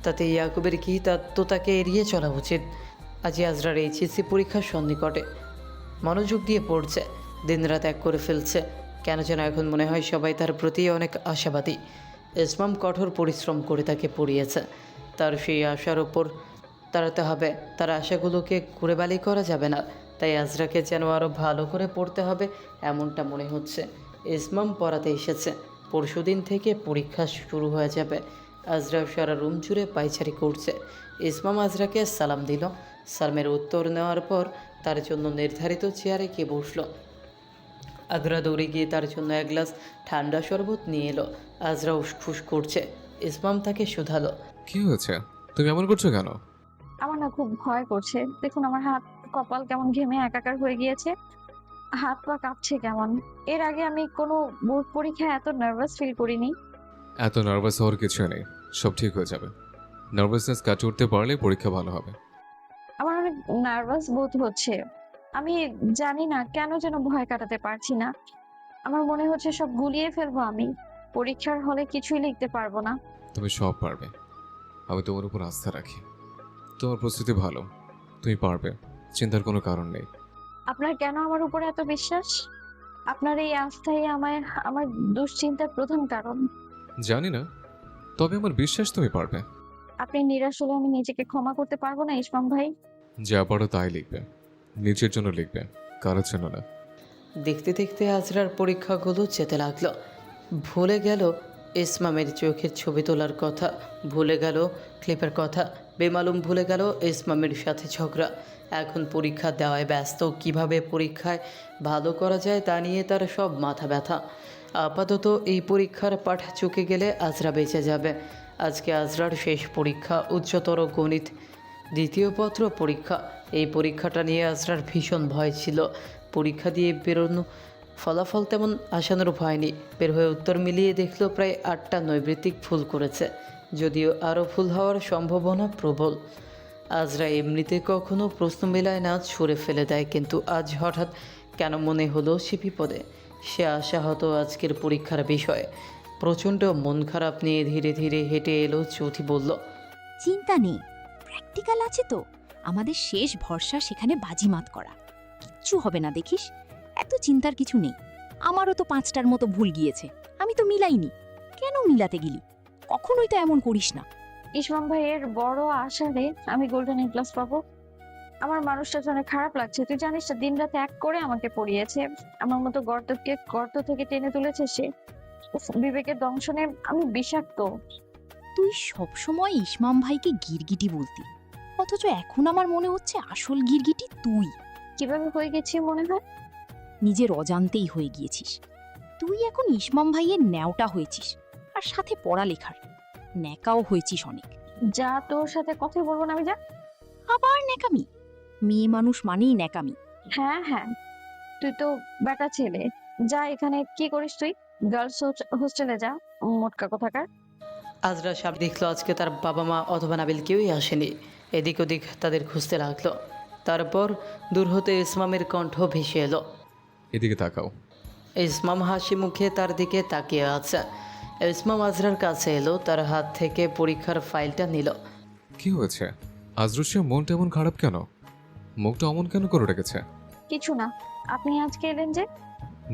তাতে ইয়াকুবের কি? তার তো তাকে এড়িয়ে চলা উচিত। আজ আজরার এইচএসসি পরীক্ষার সন্নিকটে, মনোযোগ দিয়ে পড়ছে, দিনরাত এক করে ফেলছে। কেন যেন এখন মনে হয় সবাই তার প্রতি অনেক আশাবাদী। ইসমাম কঠোর পরিশ্রম করে তাকে পড়িয়েছে। তার সেই আশার ওপর দাঁড়াতে হবে। তার আশাগুলোকে কুড়েবালি করা যাবে না। তাই আজরাকে যেন আরও ভালো করে পড়তে হবে এমনটা মনে হচ্ছে। ইসমাম পড়াতে এসেছে। পরশুদিন থেকে পরীক্ষা শুরু হয়ে যাবে। আজরা সারা রুম জুড়ে পায়চারি করছে। ইসমাম আজরাকে সালাম দিল। সালামের উত্তর নেওয়ার পর তার জন্য নির্ধারিত চেয়ারে গিয়ে বসল। আজরা দৌড়ে গিয়ে তার জন্য এক গ্লাস ঠান্ডা শরবত নিয়ে এলো। আজরা উসখুস করছে। ইসমাম তাকে শুধালো। কি হয়েছে? তুমি এমন করছো কেন? আমার না খুব ভয় করছে, দেখুন আমার হাত কপাল কেমন ঘেমে একাকার হয়ে গিয়েছে, হাত পা কাঁপছে কেমন। এর আগে আমি কোনো বোর্ড পরীক্ষায় এত নার্ভাস ফিল করিনি। এত নার্ভাস হওয়ার কিছু নেই, সব ঠিক হয়ে যাবে। নার্ভাসনেস কাটিয়ে উঠতে পারলে পরীক্ষা ভালো হবে। আমার অনেক নার্ভাস বোধ হচ্ছে, আমি জানি না কেন যেন ভয় কাটাতে পারছি না। আমার মনে হচ্ছে সব গুলিয়ে ফেলবো আমি, পরীক্ষার হলে কিছুই লিখতে পারবো না। তুমি সব পারবে, আমি তোমার উপর আস্থা রাখি। তোমার প্রস্তুতি ভালো, তুমি পারবে, চিন্তার কোনো কারণ নেই। আপনার কেন আমার উপরে এত বিশ্বাস? আপনার এই আস্থাই আমার আমার দুশ্চিন্তার প্রধান কারণ। জানি না, তবে আমার বিশ্বাস তুমি পারবে। আপনি নিরাশ হলে আমি নিজেকে ক্ষমা করতে পারবো না ইসমাম ভাই। যা পারো তাই লিখবে, নিজের জন্য লিখবে, কারোর জন্য না। দেখতে দেখতে আজরার পরীক্ষাগুলো যেতে লাগলো। ভুলে গেল ইসমামের চোখের ছবি তোলার কথা, ভুলে গেল ক্লিপের কথা, বেমালুম ভুলে গেল ইসমামের সাথে ঝগড়া। এখন পরীক্ষা দেওয়ায় ব্যস্ত। কিভাবে পরীক্ষায় ভালো করা যায় তা নিয়ে তার সব মাথা ব্যথা। আপাতত এই পরীক্ষার পাঠ চুকে গেলে আজরা বেঁচে যাবে। আজকে আজরার শেষ পরীক্ষা, উচ্চতর গণিত দ্বিতীয় পত্র পরীক্ষা। এই পরীক্ষাটা নিয়ে আজরার ভীষণ ভয় ছিল। পরীক্ষা দিয়ে বেরোনো ফলাফল তেমন আশানুরূপ হয়নি। বের হয়ে উত্তর মিলিয়ে দেখলো প্রায় 8টা নৈবৃত্তিক ভুল করেছে, যদিও আরও ভুল হওয়ার সম্ভাবনা প্রবল। আজরা এমনিতে কখনো প্রশ্ন মেলায় না, ছুঁড়ে ফেলে দেয়, কিন্তু আজ হঠাৎ কেন মনে হলো সে বিপদে। সে আশাহত আজকের পরীক্ষার বিষয়ে। প্রচণ্ড মন খারাপ নিয়ে ধীরে ধীরে হেঁটে এলো। চৌধি বলল, চিন্তা নেই, প্র্যাকটিক্যাল আছে তো, আমাদের শেষ ভরসা সেখানে বাজিমাত করা। কিচ্ছু হবে না, দেখিস, এত চিন্তার কিছু নেই। আমারও তো 5টার মতো ভুল গিয়েছে, আমি তো মিলাইনি। কেন মিলাতে গেলি? কখনোই তো এমন করিস না। ইসমাম ভাইয়ের বড় আশারে আমি গোল্ডেন এ প্লাস পাবো। আমার মানুষটা অনেক খারাপ লাগছে, তুই জানিস না, দিন রাত এক করে আমাকে পড়িয়েছে। আমার মতো গর্ত থেকে টেনে তুলেছে সে। উফ, বিবেকের দংশনে আমি বিষাক্ত। তুই সবসময় ইসমাম ভাইকে গিরগিটি বলতি, অথচ এখন আমার মনে হচ্ছে আসল গিরগিটি তুই। কিভাবে হয়ে গেছি মনে হয়? নিজের অজান্তেই হয়ে গিয়েছিস। তুই এখন ইসমাম ভাইয়ের ন্যাওটা হয়েছিস, আর সাথে পড়ালেখার ন্যাকাও হয়েছিস অনেক। যা, তোর সাথে কথা বলবো না আমি, যা। আবার ন্যাকামি? মেয়ে মানুষ মানেই ন্যাকামি। হ্যাঁ হ্যাঁ, তুই তো বেটা ছেলে, যা। এখানে কি করিস তুই? গার্লস হোস্টেলে যা, মোটকা কোথাকার। আজরা সাপ দেখলো আজকে তার বাবা মা অথবা নাবিল কেউই আসেনি। এদিক ওদিক তাদের খুঁজতে লাগলো। তারপর দূর হতে ইসমামের কণ্ঠ ভেসে এলো। এদিকে তাকাও। ইসমাম হাসি মুখে তার দিকে তাকিয়ে আছে। ইসমাম আজরার কাছে এলো, তার হাত থেকে পরীক্ষার ফাইলটা নিল। কি হয়েছে? আজরুসের মনটা এমন খারাপ কেন? মুখটা অমন কেন করে রেখেছে? কিছু না, আপনি আজকে এলেন যে?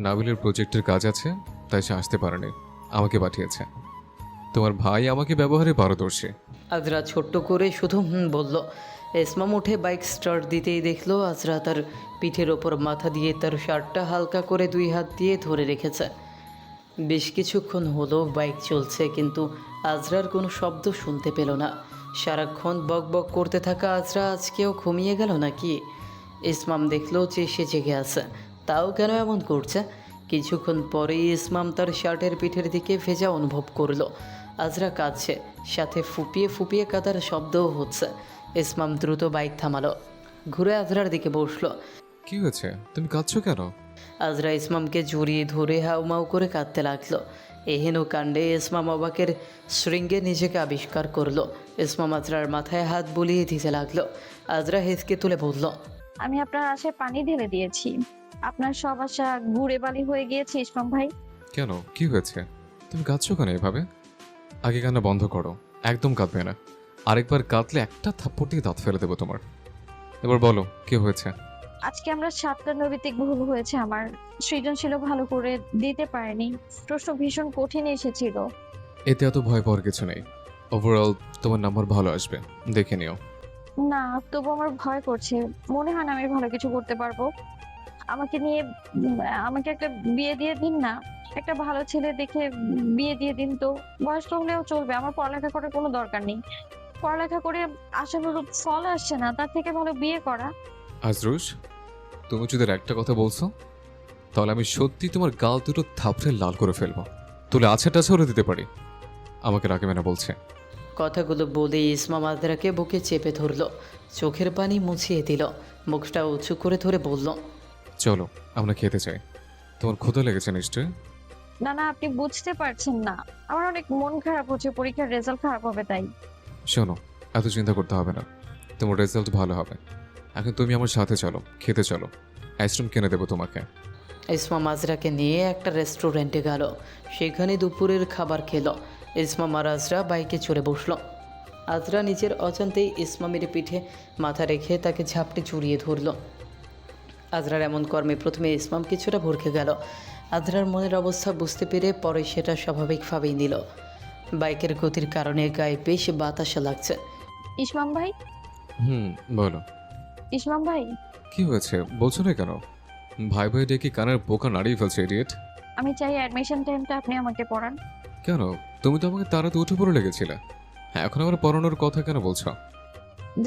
নাবিলের প্রজেক্টের কাজ আছে, তাই সে আসতে পারেনি, আমাকে পাঠিয়েছে। তোমার ভাই আমাকে ব্যবহারে পারদর্শী। আজরা ছোট্ট করে শুধু বলল। ইসমাম উঠে বাইক স্টার্ট দিতেই দেখলো আজরা তার পিঠের ওপর মাথা দিয়ে তার শার্টটা হালকা করে 2 হাত দিয়ে ধরে রেখেছে। বেশ কিছুক্ষণ হলো বাইক চলছে, কিন্তু আজরার কোনো শব্দ শুনতে পেল না। সারাক্ষণ বক বক করতে থাকা আজরা আজকেও ঘুমিয়ে গেল নাকি? ইসমাম দেখলো যে সে জেগে আছে, তাও কেন এমন করছে? কিছুক্ষণ পরেই ইসমাম তার শার্টের পিঠের দিকে ভেজা অনুভব করলো। আজরা কাঁদছে, সাথে ফুপিয়ে ফুপিয়ে কাদার শব্দও হচ্ছে। ইসমাম দ্রুত বাইক থামালো, ঘুরে আজরার দিকে বসলো। কি হয়েছে, তুমি কাঁদছো কেন? আজরা ইসমামকে জড়িয়ে ধরে হাউমাউ করে কাঁদতে লাগলো। এহেন কাণ্ডে ইসমাম অবাকের শৃঙ্গে নিজেকে আবিষ্কার করলো। ইসমাম আজরার মাথায় হাত বুলিয়ে দিতে লাগলো। আজরা হেসকে তুলে বলল, আমি আপনার আশায় পানি ঢেলে দিয়েছি, আপনার সব আশা গুড়ে বালি হয়ে গিয়েছে ইসমাম ভাই। কেন, কি হয়েছে? তুমি কাঁদছো কেন এভাবে? আগে কান্না বন্ধ করো, একদম কাঁদবে না। আরেকবার কাঁদলে একটা থাপ্পড় দিয়ে দাঁত ফেলে দেবো তোমার। এবার বলো, কি হয়েছে? আজকে আমরা 7টা নৈতিক ভুল হয়েছে আমার। সৃজনশীল ভালো করে দিতে পারেনি, প্রশ্ন ভীষণ কঠিন এসেছিল। এতে এত ভয় পাওয়ার কিছু নেই। ওভারঅল তোমার নাম্বার ভালো আসবে, দেখে নিও। না, তবু আমার ভয় করছে, মনে হয় না আমি ভালো কিছু করতে পারবো। আমাকে নিয়ে আমাকে একটা বিয়ে দিয়ে দিন না, একটা ভালো ছেলে দেখে বিয়ে দিয়ে দিন তো। বয়স্ক হলেও চলবে, আমার পড়ালেখা করার কোনো দরকার নেই। পড়ালেখা করে আশানুরূপ ফল আসছে না, তার থেকে ভালো বিয়ে করা। আজরুশ, তুমি যদি আর একটা কথা বলছো, তাহলে আমি সত্যি তোমার গাল দুটো থাপড়ে লাল করে ফেলবো, তুলে আছে টাছে হলে দিতে পারি। আমাকে রাখবে না বলছে। কথাগুলো বলে ইসমাম আজরাকে বুকে চেপে ধরলো, চোখের পানি মুছিয়ে দিল, মুখটা উঁচু করে ধরে বলল, চলো আমরা খেতে চাই। তোমার ক্ষুধা লেগেছে নিশ্চয়ই। না না, আপনি বুঝতে পারছেন না, আমার অনেক মন খারাপ হচ্ছে, পরীক্ষার রেজাল্ট খারাপ হবে তাই। শোনো, এত চিন্তা করতে হবে না, তোমার রেজাল্ট ভালো হবে। এখন তুমি আমার সাথে চলো, খেতে চলো, আইসক্রিম কিনে দেবো তোমাকে। ইসমাম আজরাকে নিয়ে একটা রেস্টুরেন্টে গেল, সেখানে দুপুরের খাবার খেলো। ইসমাম আর আজরা বাইকে চড়ে বসলো। আজরা নিজের অজান্তেই ইসমামের পিঠে মাথা রেখে তাকে ঝাপটে জড়িয়ে ধরলো। আজরার এমন কর্মে প্রথমে ইসমাম কিছুটা ভরকে গেল। আজরার মনের অবস্থা বুঝতে পেরে পরে সেটা স্বাভাবিকভাবেই নিল। বাইকের গতির কারণে গায়ে বেশ বাতাসা লাগছে। ইসমাম ভাই, বলো। ইসমাম ভাই, কি হয়েছে বলছো না কেন? ভাই ভাই ডেকে কানের বোকা নাড়িয়ে ফেলছে ইডিয়েট। আমি চাই অ্যাডমিশন টাইমটা আপনি আমাকে পড়ান। কেন, তুমি তো আমাকে তাড়াতে উঠে পড়ে লেগেছিলে, এখন আবার পড়ানোর কথা কেন বলছো?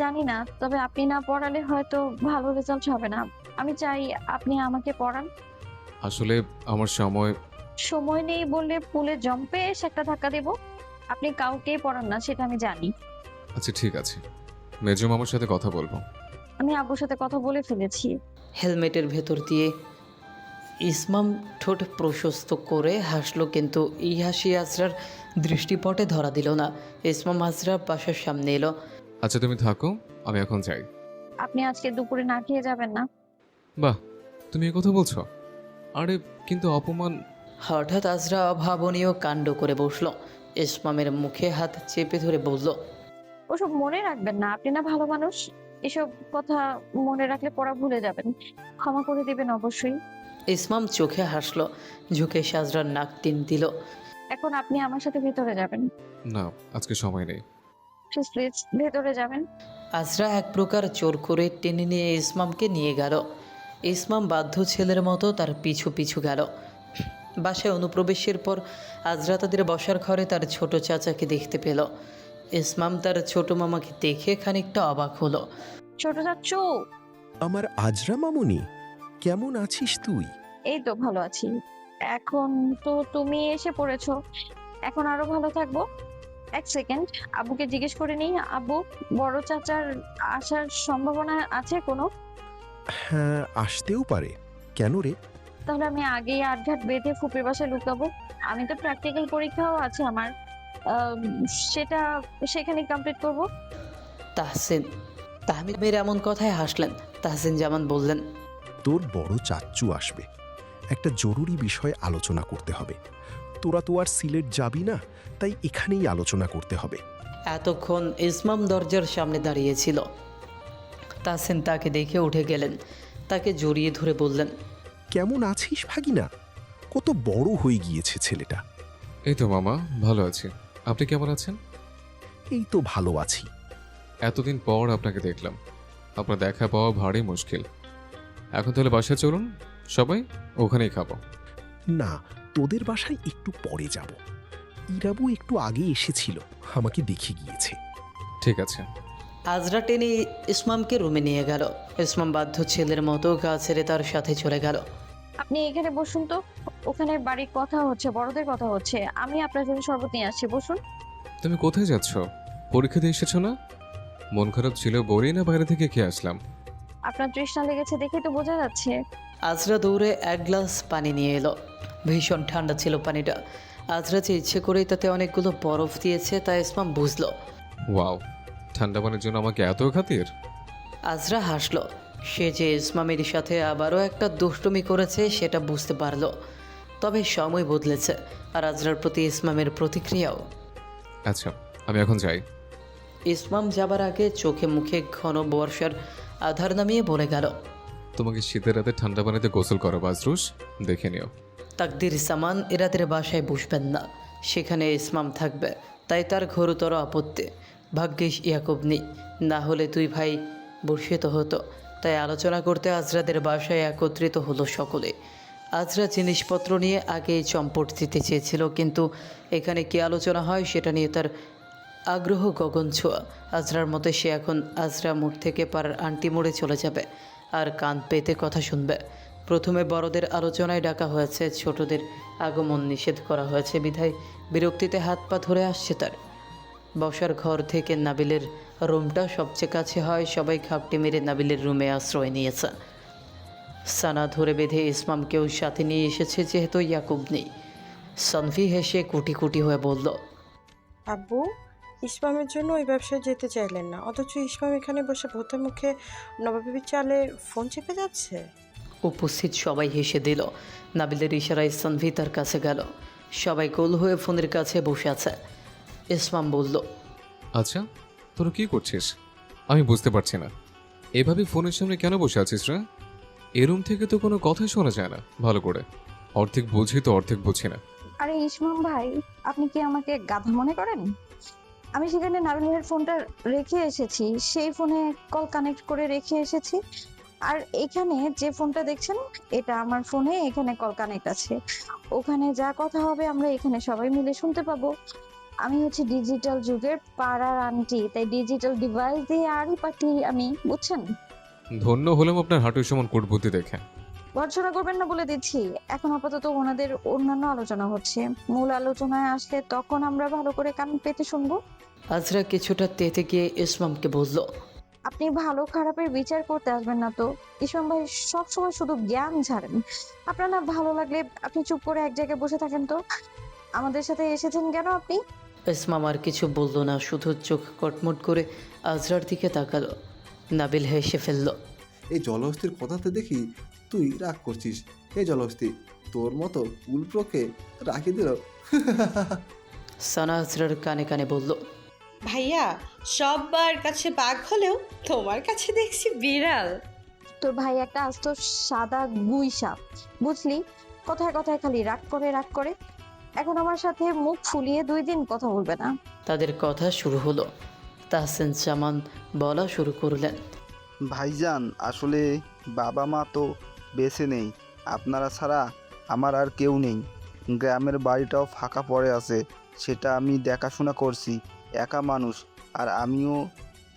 জানি না, তবে আপনি না পড়ালে হয়তো ভালো রেজাল্ট হবে না। আমি চাই আপনি আমাকে পড়ান। আসলে আমার সময়। সময় নেই বললে পুলে জম্পে এসে একটা ধাক্কা দেব। আপনি কাউকেই পড়ান না, সেটা আমি জানি। আচ্ছা ঠিক আছে, মেজো মামার সাথে কথা বলবো। আমি আব্বুর সাথে কথা বলে ফেলেছি। হেলমেটের ভেতর দিয়ে ইসমাম ঠোঁট প্রশস্ত করে হাসলো, কিন্তু এই হাসি আজরার দৃষ্টিপটে ধরা দিল না। ইসমাম আজরার বাসার সামনে এলো। আচ্ছা তুমি থাকো, আমি এখন যাই। আপনি আজকে দুপুরে না খেয়ে যাবেন না? বাহ, তুমি কথা বলছো? আরে কিন্তু অপমান। হঠাৎ আজরা অভাবনীয় কাণ্ড করে বসলো। ইসমামের মুখে হাত চেপে ধরে বলল, ওসব মনে রাখবেন না, আপনি না ভালো মানুষ। এসব কথা মনে রাখলে পড়া ভুলে যাবেন। ক্ষমা করে দিবেন অবশ্যই। ইসমাম চোখে হাসলো, ঝুঁকে সাজরার নাক টিন দিল। এখন আপনি আমার সাথে ভেতরে যাবেন। না, আজকে সময় নেই। প্লিজ প্লিজ ভেতরে যাবেন। আজরা এক প্রকার জোর করে টেনে নিয়ে ইসমামকে নিয়ে গেল। ইসমাম বাধ্য ছেলের মতো তার পিছু পিছু গেল। বাসায় অনুপ্রবেশের পর আজরা তাদের বসার ঘরে তার ছোট চাচাকে দেখতে পেল। ইসমাম তার ছোট মামাকে দেখে খানিকটা অবাক হলো। ছোট চাচ্চু, আমার আজরা মামুনি, কেমন আছিস তুই? এই তো ভালো আছি। এখন তো তুমি এসে পড়েছো, এখন আরো ভালো থাকবো। এক সেকেন্ড, আব্বুকে জিজ্ঞেস করে নিই। আব্বু, বড় চাচার আসার সম্ভাবনা আছে কোনো? হ্যাঁ, আসতেও পারে। কেন রে? তাহলে আমি আগেই আটঘাট বেঁধে ফুপির বাসায় লুকাবো। আমি তো প্র্যাকটিক্যাল পরীক্ষাও আছে আমার, আহ, সেটা সেখানে কমপ্লিট করব। তাহসিন তাহমিদের এমন কথায় হাসলেন। তাহসিন জামান বললেন, তোর বড় চাচ্চু আসবে, একটা জরুরি বিষয় আলোচনা করতে হবে। তোরা তো আর সিলেট যাবি না, তাই এখানেই আলোচনা করতে হবে। এতক্ষণ ইসমাম দরজার সামনে দাঁড়িয়েছিল। তাহসিন তাকে দেখে উঠে গেলেন, তাকে জড়িয়ে ধরে বললেন, কেমন আছিস ভাগিনা? কত বড় হয়ে গিয়েছে ছেলেটা। এই তো মামা, ভালো আছি। আপনি কেমন আছেন? এই তো ভালো আছি। এতদিন পর আপনাকে দেখলাম, আপনার দেখা পাওয়া ভারী মুশকিল। এখন তাহলে বাসায় চলুন, সবাই ওখানেই খাবো। না, তোদের বাসায় একটু পরে যাব। ইরাবু একটু আগে এসেছিল, আমাকে দেখে গিয়েছে। ঠিক আছে। আজরা টেনে ইসমামকে রুমে নিয়ে গেল। ইসমাম বাধ্য ছেলের মতো গা ছেড়ে তার সাথে চলে গেল। আপনি এখানে বসুন তো, ওখানে বাড়ির কথা হচ্ছে, বড়দের কথা হচ্ছে, আমি আপনার জন্য শরবত নিয়ে আসছি, বসুন। তুমি কোথায় যাচ্ছ? পরীক্ষা দিয়ে এসেছো না? মন খারাপ ছিল বলেই না বাইরে থেকে খেয়ে আসলাম। আপনার তৃষ্ণা লেগেছে দেখেই তো বোঝা যাচ্ছে। আজরা দৌড়ে এক গ্লাস পানি নিয়ে এলো। ভীষণ ঠান্ডা ছিল পানিটা। আজরা যে ইচ্ছে করেই তাতে অনেকগুলো বরফ দিয়েছে তা ইসমাম বুঝলো। ওয়াও, ঠান্ডা পানির জন্য আমাকে এত খাতির? আজরা হাসলো। সে যে ইসমামের সাথে আবারও একটা দুষ্টুমি করেছে সেটা বুঝতে পারলো। তবে সময় বদলেছে, আর আজরার প্রতি ইসমামের প্রতিক্রিয়াও। আচ্ছা, আমি এখন যাই। ইসমাম যাবার আগে চোখে মুখে ঘন বর্ষার আধার নামিয়ে বলে গেল, তোমাকে শীতের রাতে ঠান্ডা পানিতে গোসল করো বাজরুস, দেখে নিও। তাকদির সামান এরাদের বাসায় বসবেন না, সেখানে ইসমাম থাকবে, তাই তার ঘোরতর আপত্তি। ভাগ্যিস ইয়াকুব নেই, না হলে দুই ভাই বর্ষিত হতো। তাই আলোচনা করতে আজরাদের বাসায় একত্রিত হলো সকলে। আজরা জিনিসপত্র নিয়ে আগেই চম্পট দিতে চেয়েছিল, কিন্তু এখানে কী আলোচনা হয় সেটা নিয়ে তার আগ্রহ গগন ছোঁয়া। আজরার মতে সে এখন আজরা মোড় থেকে পাড়ার আন্টি মোড়ে চলে যাবে আর কান পেতে কথা শুনবে। প্রথমে বড়দের আলোচনায় ডাকা হয়েছে, ছোটদের আগমন নিষেধ করা হয়েছে বিধায় বিরক্তিতে হাত পা ধরে আসছে তার। বসার ঘর থেকে নাবিলের রুমটা সবচেয়ে কাছে হয়, সবাই খাপটি মেরে নাবিলের রুমে আশ্রয় নিয়েছে। সানা ধরে বেঁধে ইসমামকেও সাথে নিয়ে এসেছে যেহেতু ইয়াকুব নেই। সানভি হেসে কুটি কুটি হয়ে বলল, আব্বু, ইসমামের জন্য ওই ব্যবসায় যেতে চাইলেন না, অথচ ইসমাম এখানে বসে ভূতের মুখে নবাবের চালে ফোন চেপে যাচ্ছে। উপস্থিত সবাই হেসে দিল। নাবিলের ইশারায় সানভি তার কাছে গেল। সবাই গোল হয়ে ফোনের কাছে বসে আছে। ইসমাম বলল, আচ্ছা, তোরা কি করছিস? আমি বুঝতে পারছি না, এভাবে ফোনের সামনে কেন বসে আছিস রে? এ রুম থেকে তো কোনো কথাই শোনা যায় না ভালো করে। অর্ধেক বুঝি তো অর্ধেক বুঝি না। আরে ইসমাম ভাই, আপনি কি আমাকে গাধা মনে করেন? আমি সেখানে নাবিল ভাইয়ের ফোনটা রেখে এসেছি, সেই ফোনে কল কানেক্ট করে রেখে এসেছি। আর এখানে যে ফোনটা দেখছেন, এটা আমার ফোনে, এখানে কল কানেক্ট আছে। ওখানে যা কথা হবে আমরা এখানে সবাই মিলে শুনতে পাবো। আমি হচ্ছে ডিজিটাল যুগের পাড়ার আন্টি, তাই ডিজিটাল ডিভাইস দিয়ে আরই পার্টি আমি, বুঝছেন? ধন্য হলাম আপনার হাঁটুর সমান কোট বুদ্ধি দেখে। ভর্ৎসনা করবেন না বলে দিচ্ছি। এখন আপাতত ওনাদের অন্যান্য আলোচনা হচ্ছে, মূল আলোচনায় আসলে তখন আমরা ভালো করে কান পেতে শুনবো। আজরা কিছুটা তেতে গিয়ে ইসমামকে বলল, আপনি ভালো খারাপের বিচার করতে আসবেন না তো। ইসমাম ভাই সবসময় শুধু জ্ঞান ঝাড়েন। আপনার না ভালো লাগলে আপনি চুপ করে এক জায়গায় বসে থাকেন তো। আমাদের সাথে এসেছেন কেন আপনি? ইসমাম আর কিছু বলল না, শুধু চোখ কটমট করে আজরার দিকে তাকালো। নাবিল হেসে ফেলল, এই জলহস্তির কথাতে দেখি তুই রাগ করছিস। এই জলহস্তি তোর মতো উল্প্রকে রাখি দিল। সানা আজরার কানে কানে বলল, ভাইয়া, সবার কাছে বাঘ হলেও তোমার কাছে দেখছি বিড়াল। তোর ভাই একটা আস্ত সাদা গুই সাপ, বুঝলি? কথায় কথায় খালি রাগ করে রাগ করে। এখন আমার সাথে মুখ ফুলিয়ে 2 দিন কথা বলবে না। তাদের কথা শুরু হলো। তাহসিন জামান বলা শুরু করলেন, ভাইজান, আসলে বাবা মা তো বেঁচে নেই, আপনারা ছাড়া আমার আর কেউ নেই। গ্রামের বাড়িটাও ফাঁকা পড়ে আছে, সেটা আমি দেখাশোনা করছি। একা মানুষ, আর আমিও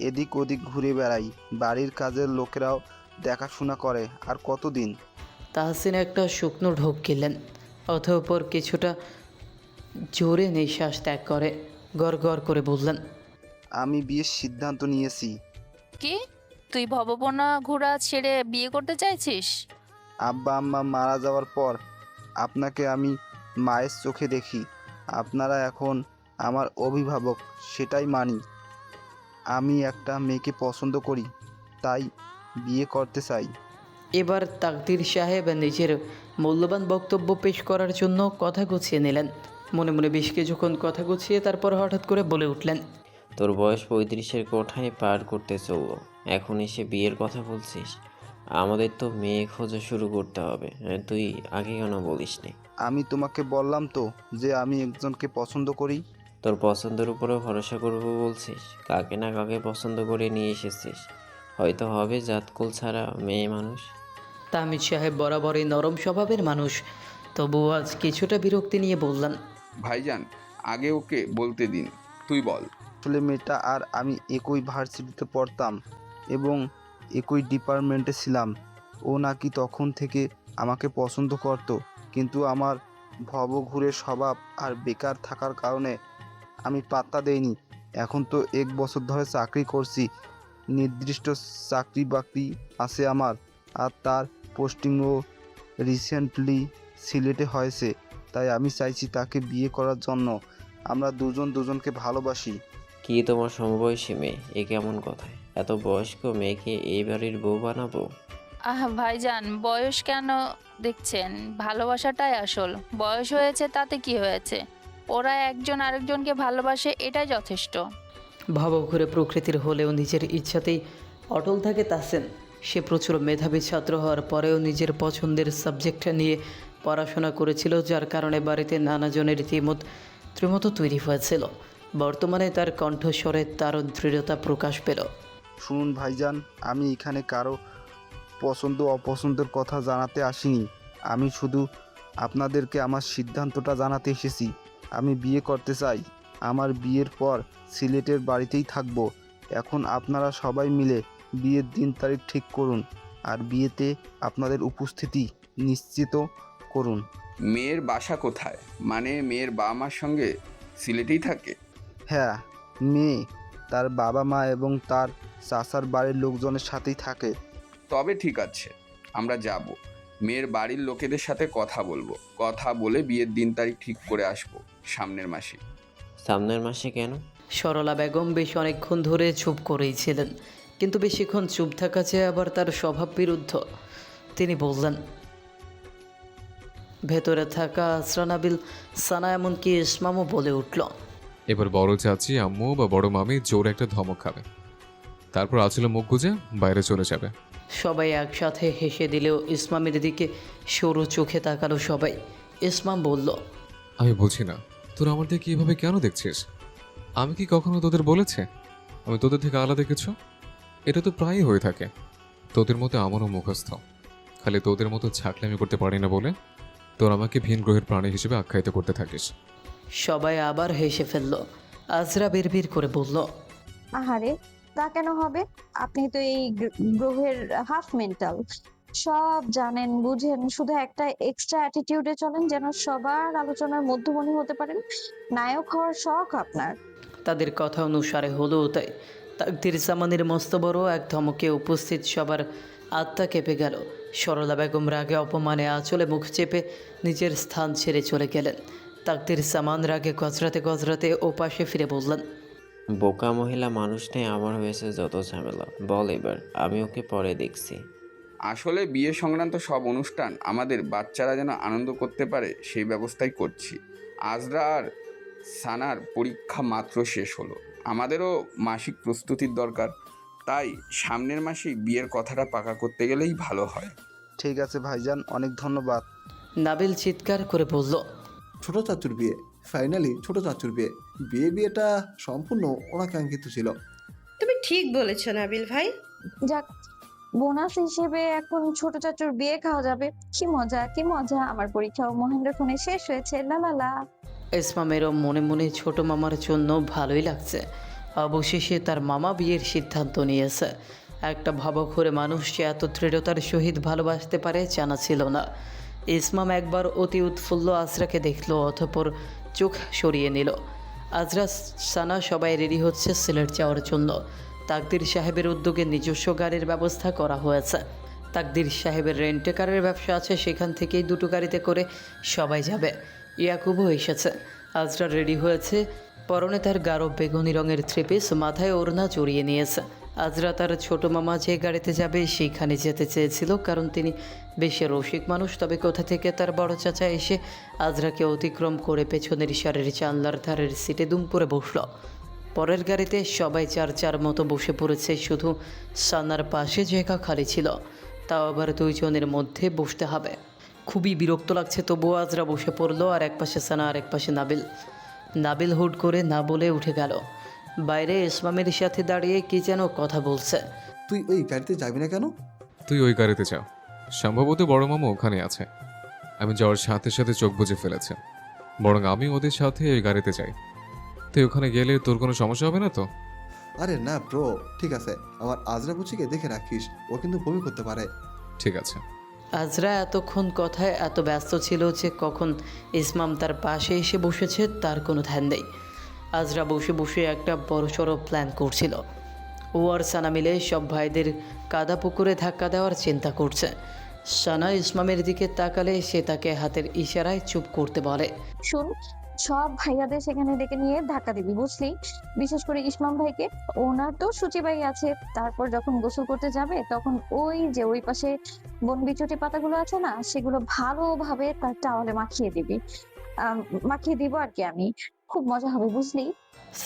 এদিক ওদিক ঘুরে বেড়াই। বাড়ির কাজের লোকেরাও দেখাশোনা করে। আর কতদিন? তাহসিন একটা শুকনো ঢোক গেলেন, অতঃপর কিছুটা জোরে নিঃশ্বাস ত্যাগ করে গড় গড় করে বললেন, আমি বিয়ের সিদ্ধান্ত নিয়েছি। কি? তুই ভববনা ঘোড়া ছেড়ে বিয়ে করতে চাইছিস? আব্বা আম্মা মারা যাওয়ার পর আপনাকে আমি মায়ের চোখে দেখি। আপনারা এখন আমার অভিভাবক, সেটাই মানি। আমি একটা মেয়েকে পছন্দ করি, তাই বিয়ে করতে চাই। এবার তাকদির সাহেব নিজের মূল্যবান বক্তব্য পেশ করার জন্য কথা গুছিয়ে নিলেন। মনে মনে বেশ কিছুক্ষণ কথা গুছিয়ে তারপর হঠাৎ করে বলে উঠলেন, তোর বয়স 35-এর কোঠায় পার করতে চলল, এখন এসে বিয়ের কথা বলছিস? আমাদের তো মেয়ে খোঁজা শুরু করতে হবে, তুই আগে কেন বলিসনি? আমি তোমাকে বললাম তো যে আমি একজনকে পছন্দ করি। তোর পছন্দের উপরেও ভরসা করবো বলছিস? কাকে না কাকে পছন্দ করে নিয়ে এসেছিস, হয়তো হবে জাতকুল ছাড়া মেয়ে মানুষ। তাহমিদ সাহেব বরাবরই নরম স্বভাবের মানুষ, তবুও আজ কিছুটা বিরক্তি নিয়ে বললেন, ভাইজান আগে ওকে বলতে দিন, তুই বল। আসলে মেয়েটা আর আমি একই ভার্সিটিতে পড়তাম এবং একই ডিপার্টমেন্টে ছিলাম। ও নাকি তখন থেকে আমাকে পছন্দ করতো, কিন্তু আমার ভবঘুরে স্বভাব আর বেকার থাকার কারণে আমি পাত্তা দেইনি। এখন তো 1 বছর ধরে চাকরি করছি, নির্দিষ্ট চাকরি বাকরি আছে আমার, আর তার পোস্টিংও রিসেন্টলি সিলেটে হয়েছে। তাই আমি চাইছি তাকে বিয়ে করার জন্য। আমরা দুজনকে ভালোবাসি। কি তোমার সমবয়সী মেয়ে? এ কেমন কথা? এত বয়স্ক মেয়েকে এই বাড়ির বউ বানাবো? ভাইজান, বয়স কেন দেখছেন? ভালোবাসাটাই আসল। বয়স হয়েছে তাতে কি হয়েছে? ওরা একজন আরেকজনকে ভালোবাসে, এটাই যথেষ্ট। ভাবঘুরে প্রকৃতির হলেও নিজের ইচ্ছাতেই অটল থাকে তাহসিন। সে প্রচুর মেধাবী ছাত্র হওয়ার পরেও নিজের পছন্দের সাবজেক্ট নিয়ে পড়াশোনা করেছিল, যার কারণে বাড়িতে নানাজনের ত্রিমত তৈরি হয়েছিল। বর্তমানে তার কণ্ঠস্বরে তার দৃঢ়তা প্রকাশ পেল। শুনুন ভাইজান, আমি এখানে কারো পছন্দ অপছন্দের কথা জানাতে আসিনি। আমি শুধু আপনাদেরকে আমার সিদ্ধান্তটা জানাতে এসেছি। আমি বিয়ে করতে চাই। আমার বিয়ের পর সিলেটের বাড়িতেই থাকবো। এখন আপনারা সবাই মিলে বিয়ের দিন তারিখ ঠিক করুন আর বিয়েতে আপনাদের উপস্থিতি নিশ্চিত করুন। মেয়ের বাসা কোথায়? মানে মেয়ের বাবা মার সঙ্গে সিলেটেই থাকে? হ্যাঁ, মেয়ে তার বাবা মা এবং তার চাচার বাড়ির লোকজনের সাথেই থাকে। তবে ঠিক আছে, আমরা যাব। মেয়ের বাড়ির লোকেদের সাথে কথা বলবো, কথা বলে বিয়ের দিন তারিখ ঠিক করে আসবো সামনের মাসে। সামনের মাসে কেন? সরলা বেগম বেশ অনেকক্ষণ ধরে চুপ করেই ছিলেন, কিন্তু বেশিক্ষণ চুপ থাকা চেয়ে আবার তার স্বভাব বিরুদ্ধ। তিনি বললেন, ভেতরে থাকা আসরা, নাবিল, সানা, এমনকি ইসমামও বলে উঠল। এবার বড় চাচি, আম্মু বা বড় মামি জোরে একটা ধমক খাবে, তারপর আঁচলে মুখ গুজে বাইরে চলে যাবে। সবাই একসাথে হেসে দিলেও ইসমামের দিকে সরু চোখে তাকালো সবাই। ইসমাম বলল, আমি বুঝি না, তোরা আমার দিকে এভাবে কেন দেখছিস? আমি কি কখনো তোদের বলেছে আমি তোদের থেকে আলাদা কিছু? এটা তো প্রায়ই হয়ে থাকে। তোদের মতো আমারও মুখস্থ, খালি তোদের মতো ছাকলামি করতে পারি না বলে তোর আমাকে ভিন গ্রহের প্রাণী হিসেবে আখ্যায়িত করতে থাকিস। সবাই আবার হেসে ফেলল। আজরা বিড়বিড় করে বলল, আহারে, তা কেন হবে? আপনি তো এই গ্রহের হাফ মেন্টাল, সব জানেন বুঝেন, শুধু একটা এক্সট্রা অ্যাটিটিউডে চলেন যেন সবার আলোচনার মধ্যমণি হতে পারেন। নায়ক হওয়ার শখ আপনার। তাদের কথা অনুসারে হলো তাই। তাকদির জামানের মস্ত বড় এক ধমকে উপস্থিত সবার আত্মা কেঁপে গেল। সরলা বেগম রাগে অপমানে আঁচলে মুখ চেপে নিজের স্থান ছেড়ে চলে গেলেন। তাকদির জামান রাগে গজরাতে গজরাতে ও পাশে ফিরে বললেন, বোকা মহিলা মানুষ নেই, আমার হয়েছে যত ঝামেলা। বল এবার, আমি ওকে পরে দেখছি। আসলে বিয়ে সংক্রান্ত সব অনুষ্ঠান আমাদের বাচ্চারা যেন আনন্দ করতে পারে সেই ব্যবস্থাই করছি। আজরা আর সানার পরীক্ষা মাত্র শেষ হলো, আমাদেরও মাসিক প্রস্তুতির দরকার। তাই সামনের মাসেই বিয়ের কথাটা পাকা করতে গেলেই ভালো হয়। ঠিক আছে ভাইজান, অনেক ধন্যবাদ। নাবিল চিৎকার করে বলল, ছোট চাচুর বিয়ে, ফাইনালি ছোট চাচুর বিয়ে। বিয়েটা সম্পূর্ণ অনাকাঙ্ক্ষিত ছিল। তুমি ঠিক বলেছো নাবিল ভাই। যাক, বোনাস হিসেবে এখন ছোট চাচুর বিয়ে খাওয়া যাবে। কি মজা, কি মজা! আমার পরীক্ষাও মহেন্দ্র ফোনে শেষ হয়েছে। লা লা লা। ইসমামেরও মনে মনে ছোট মামার জন্য ভালোই লাগছে। অবশেষে তার মামা বিয়ের সিদ্ধান্ত নিয়েছে। একটা ভাবঘুরে মানুষ যে এত দৃঢ়তার সহিত ভালোবাসতে পারে জানা ছিল না। ইসমাম একবার অতি উৎফুল্ল আজরাকে দেখল, অতঃপর চোখ সরিয়ে নিল। আজরা, সানা সবাই রেডি হচ্ছে সিলেট যাওয়ার জন্য। তাকদির সাহেবের উদ্যোগে নিজস্ব গাড়ির ব্যবস্থা করা হয়েছে। তাকদির সাহেবের রেন্টে কারের ব্যবসা আছে, সেখান থেকেই দুটো গাড়িতে করে সবাই যাবে। ইয়াকুবও এসেছে। আজরা রেডি হয়েছে, পরনে তার গাঢ় বেগুনি রঙের থ্রিপিস, মাথায় ওড়না জড়িয়ে নিয়েছে। আজরা তার ছোট মামা যে গাড়িতে যাবে সেইখানে যেতে চেয়েছিল, কারণ তিনি বেশি রসিক মানুষ। তবে কোথা থেকে তার বড় চাচা এসে আজরাকে অতিক্রম করে পেছনের সারির জানলার ধারের সিটে দুম করে বসল। পরের গাড়িতে সবাই চার চার মতো বসে পড়েছে, শুধু সানার পাশে জায়গা খালি ছিল, তাও আবার দুইজনের মধ্যে বসতে হবে। খুবই বিরক্ত লাগছে, তবুও আজরা বসে পড়লো। আর এক পাশে সানা, আর এক পাশে নাবিল হুট করে না বলে উঠে গেল। বাইরে ইসমামের সাথে দাঁড়িয়ে কি যেন কথা বলছে। তুই ওই গাড়িতে যাবি না কেন? তুই ওই গাড়িতে যা, সম্ভবত বড় মামা ওখানে আছে। আমি যাওয়ার সাথে সাথে চোখ বুজে ফেলেছে। বরং আমি ওদের সাথে এই গাড়িতে যাই। তুই ওখানে গেলে তোর কোনো সমস্যা হবে না তো? আরে না ব্রো, ঠিক আছে, আমার আজরা বুচিকে দেখে রাখিস, ও কিন্তু বমি করতে পারে। ঠিক আছে। আজরা এতক্ষণ কথায় এত ব্যস্ত ছিল যে কখন ইসমাম তার পাশে এসে বসেছে তার কোনো ধ্যান নেই। আজরা বসে বসে একটা বড়সড় প্ল্যান করছিল। ও আর সানা মিলে সব ভাইদের কাদা পুকুরে ধাক্কা দেওয়ার চিন্তা করছে। সানা ইসমামের দিকে তাকালে সে তাকে হাতের ইশারায় চুপ করতে বলে। শুন, সব ভাইয়াদের সেখানে ডেকে নিয়ে ধাক্কা দিবি, বুঝলি? বিশেষ করে ইসমাম ভাইকে, ওনার তো সূচি ভাই আছে। তারপর যখন গোসল করতে যাবে তখন ওই যে ওই পাশে বনবিচুটি পাতাগুলো আছে না, সেগুলো ভালোভাবে তার টাওয়ালে মাখিয়ে দিবি। মাখিয়ে দিব আর কি আমি, খুব মজা হবে, বুঝলি?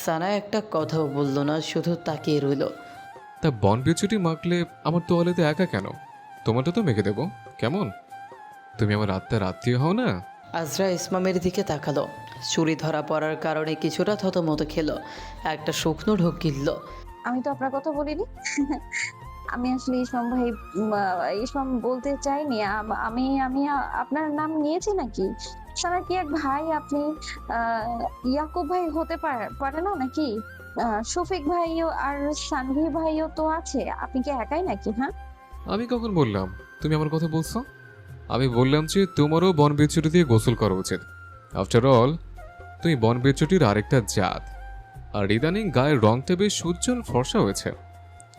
সানা একটা কথাও বলল না, শুধু তাকিয়ে রইল। তা বনবিচুটি মাখলে আমার তোয়ালেতে একা কেন? তোমারটা তো মেখে দেবো, কেমন? তুমি আমার আত্মার আত্মীয় হও না? আজরা ইসমামের দিকে তাকালো। চুরি ধরা পড়ার কারণে কিছুটা থতমত খেলো, একটা শুকনো ঢোক গিলল। আমি তো আপনার কথা বলিনি। আমি আসলে ইসমাম ভাই, ইসমাম বলতে চাইনি। আমি আমি আপনার নাম নিয়েছি নাকি? সারা কি এক ভাই আপনি? ইয়াকুব ভাই হতে পারে না নাকি? শফিক ভাইও আর সানভি ভাইও তো আছে, আপনি কি একাই নাকি? হ্যাঁ, আমি কখন বললাম তুমি আমার কথা বলছো? আমি বললাম যে তোমারও বনবিচুটি দিয়ে গোসল করা উচিত। আফটার অল তুমি বনবিচুটির আরেকটা জাত। আর ইদানিং গায়ের রংটা বেশ উজ্জ্বল ফর্সা হয়েছে।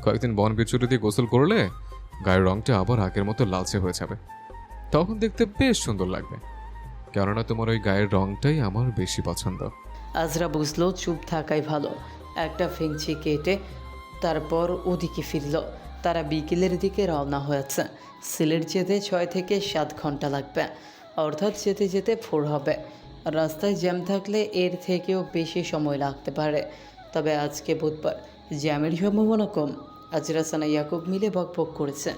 কয়েকদিন বনবিচুটি দিয়ে গোসল করলে গায়ের রংটা আবার আগের মতো লালচে হয়ে যাবে, তখন দেখতে বেশ সুন্দর লাগবে। কেননা তোমার ওই গায়ের রংটাই আমার বেশি পছন্দ। আজরা বুঝলো চুপ থাকাই ভালো। একটা ফিংচি কেটে তারপর ওদিকে ফিরল। তারা বিকেলের দিকে রওনা হয়েছে। সিলেট যেতে 6 থেকে 7 ঘন্টা লাগবে, অর্থাৎ যেতে যেতে ভোর হবে। রাস্তায় জ্যাম থাকলে এর থেকেও বেশি সময় লাগতে পারে, তবে আজকে বুধবার, জ্যামের সম্ভাবনা কম। আজরা সানা ইয়াকুব মিলে বকবক করেছে।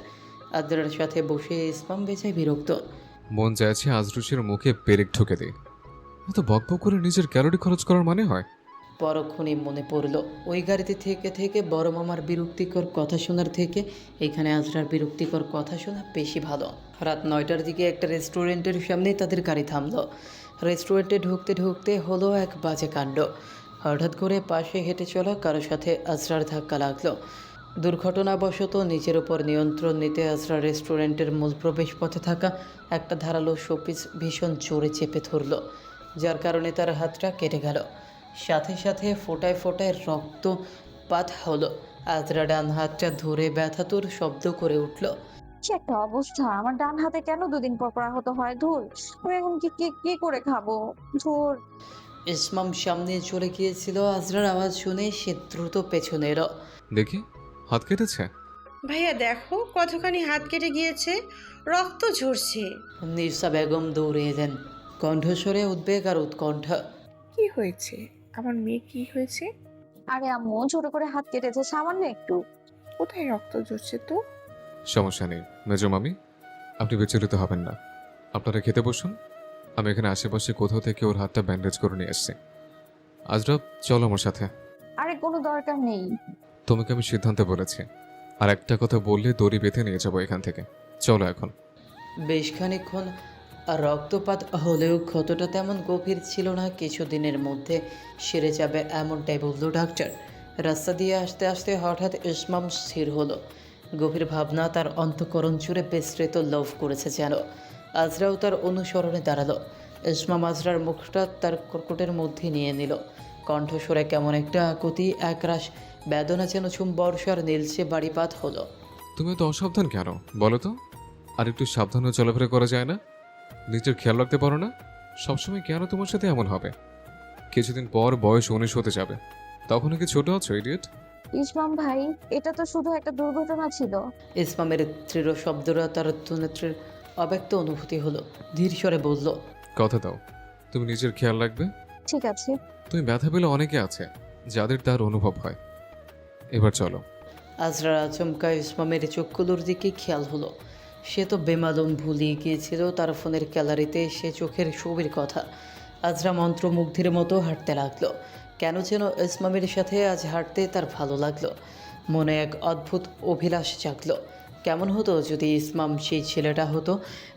আজরার সাথে বসে ইসমাম বেজায় বিরক্ত। মন চাইছে আজরুশের মুখে পেরেক ঠুকে দিই। এত বকবক করে নিজের ক্যালোরি খরচ করার মানে হয়? পরক্ষণে মনে পড়ল ওই গাড়িতে থেকে থেকে বড় মামার বিরক্তিকর কথা শোনার থেকে এখানে আজরার বিরক্তিকর কথা শোনা বেশি ভালো। রাত 9টার দিকে একটা রেস্টুরেন্টের সামনে তাদের গাড়ি থামলো। রেস্টুরেন্টে ঢুকতে ঢুকতে হলো এক বাজে কাণ্ড। হঠাৎ করে পাশে হেঁটে চলা কারো সাথে আজরার ধাক্কা লাগলো। দুর্ঘটনাবশত নিজের উপর নিয়ন্ত্রণ নিতে আজরা রেস্টুরেন্টের মূল প্রবেশ পথে থাকা একটা ধারালো শোপিস ভীষণ জোরে চেপে ধরল, যার কারণে তার হাতটা কেটে গেল। সাথে সাথে ফোটায় ফোটায় রক্তপাত হলো। আজরা ডান হাতটা ধরে ব্যথাতুর শব্দ করে উঠল। কি একটা অবস্থা! আমার ডান হাতে কেন দুদিন পর পর আহত হয়? ধুর, আমি এখন কি করে খাবো? ধুর। ইসমাম সামনে চলে গিয়েছিল। আজরার আওয়াজ শুনে সে দ্রুত পেছনে এলো। দেখি, হাত কেটেছে? ভাইয়া দেখো কতখানি হাত কেটে গিয়েছে, রক্ত ঝরছে। নির্সা বেগম দৌড়ে এলেন, কণ্ঠস্বরে উদ্বেগ আর উৎকণ্ঠা। কি হয়েছে? আমার মেয়ে কি হয়েছে? আরে আম্মু, ছোট করে হাত কেটেছে, সামান্য একটু। কোথায় রক্ত ঝরছে তো? সমস্যা নেই মেজো মামি, আপনি বিচলিত হবেন না। আপনারা খেতে বসুন, আমি এখানে আশেপাশে কোথাও থেকে ওর হাতটা ব্যান্ডেজ করে নিয়ে আসছি। আজরাব, চলো আমার সাথে। আরে কোনো দরকার নেই। তোমাকে আমি সিদ্ধান্তে বলেছি, আর একটা কথা বললে দড়ি বেঁধে নিয়ে যাবো এখান থেকে। চলো এখন। বেশ খানিকক্ষণ রক্তপাত হলেও ক্ষতটা তেমন গভীর ছিল না। কিছুদিনের মধ্যে সেরে যাবে এমনটাই বলল ডাক্তার। রাস্তা দিয়ে আসতে আসতে হঠাৎ ইসমাম স্থির হলো। গভীর ভাবনা তার অন্তঃকরণ জুড়ে বিস্তৃত লোভ করেছে যেন। আজরাও তার অনুসরণে দাঁড়ালো। ইসমাম আজরার মুখটা তার কর্কটের মধ্যে নিয়ে নিল। কণ্ঠস্বরে কেমন একটা আকুতি, একরাশ বেদনা যেন ঝুম বর্ষার নীলচে বাড়িপাত হলো। তুমি তো অসাবধান কেন বলো তো? আর একটু সাবধানে চলাফেরা করা যায় না? নিজের খেয়াল রাখতে পারো না? সবসময় কেন তোমার সাথে এমন হবে? কিছুদিন পর বয়স 19 হতে যাবে, তখন কি ছোট আছো ইডিয়েট? ইসমাম ভাই, এটা তো শুধু একটা দুর্ঘটনা ছিল। ইসমামের দৃঢ় শব্দরা তার দুনেত্রের অব্যক্ত অনুভূতি হলো। ধীর স্বরে বলল, কথা দাও তুমি নিজের খেয়াল রাখবে। ঠিক আছে। তুমি ব্যথা পেলে অনেকে আছে যাদের তার অনুভব হয়। এবার চলো। আজরার আচমকা ইসমামের চোখগুলোর দিকে খেয়াল হলো। সে তো বেমালুম ভুলিয়ে গিয়েছিল তার ফোনের গ্যালারিতে সে চোখের ছবির কথা। আজরা মন্ত্রমুগ্ধের মতো হাঁটতে লাগলো। কেন যেন ইসমামের সাথে আজ হাঁটতে তার ভালো লাগলো। মনে এক অদ্ভুত অভিলাষ জাগলো। কেমন হতো যদি ইসমাম সেই ছেলেটা হতো?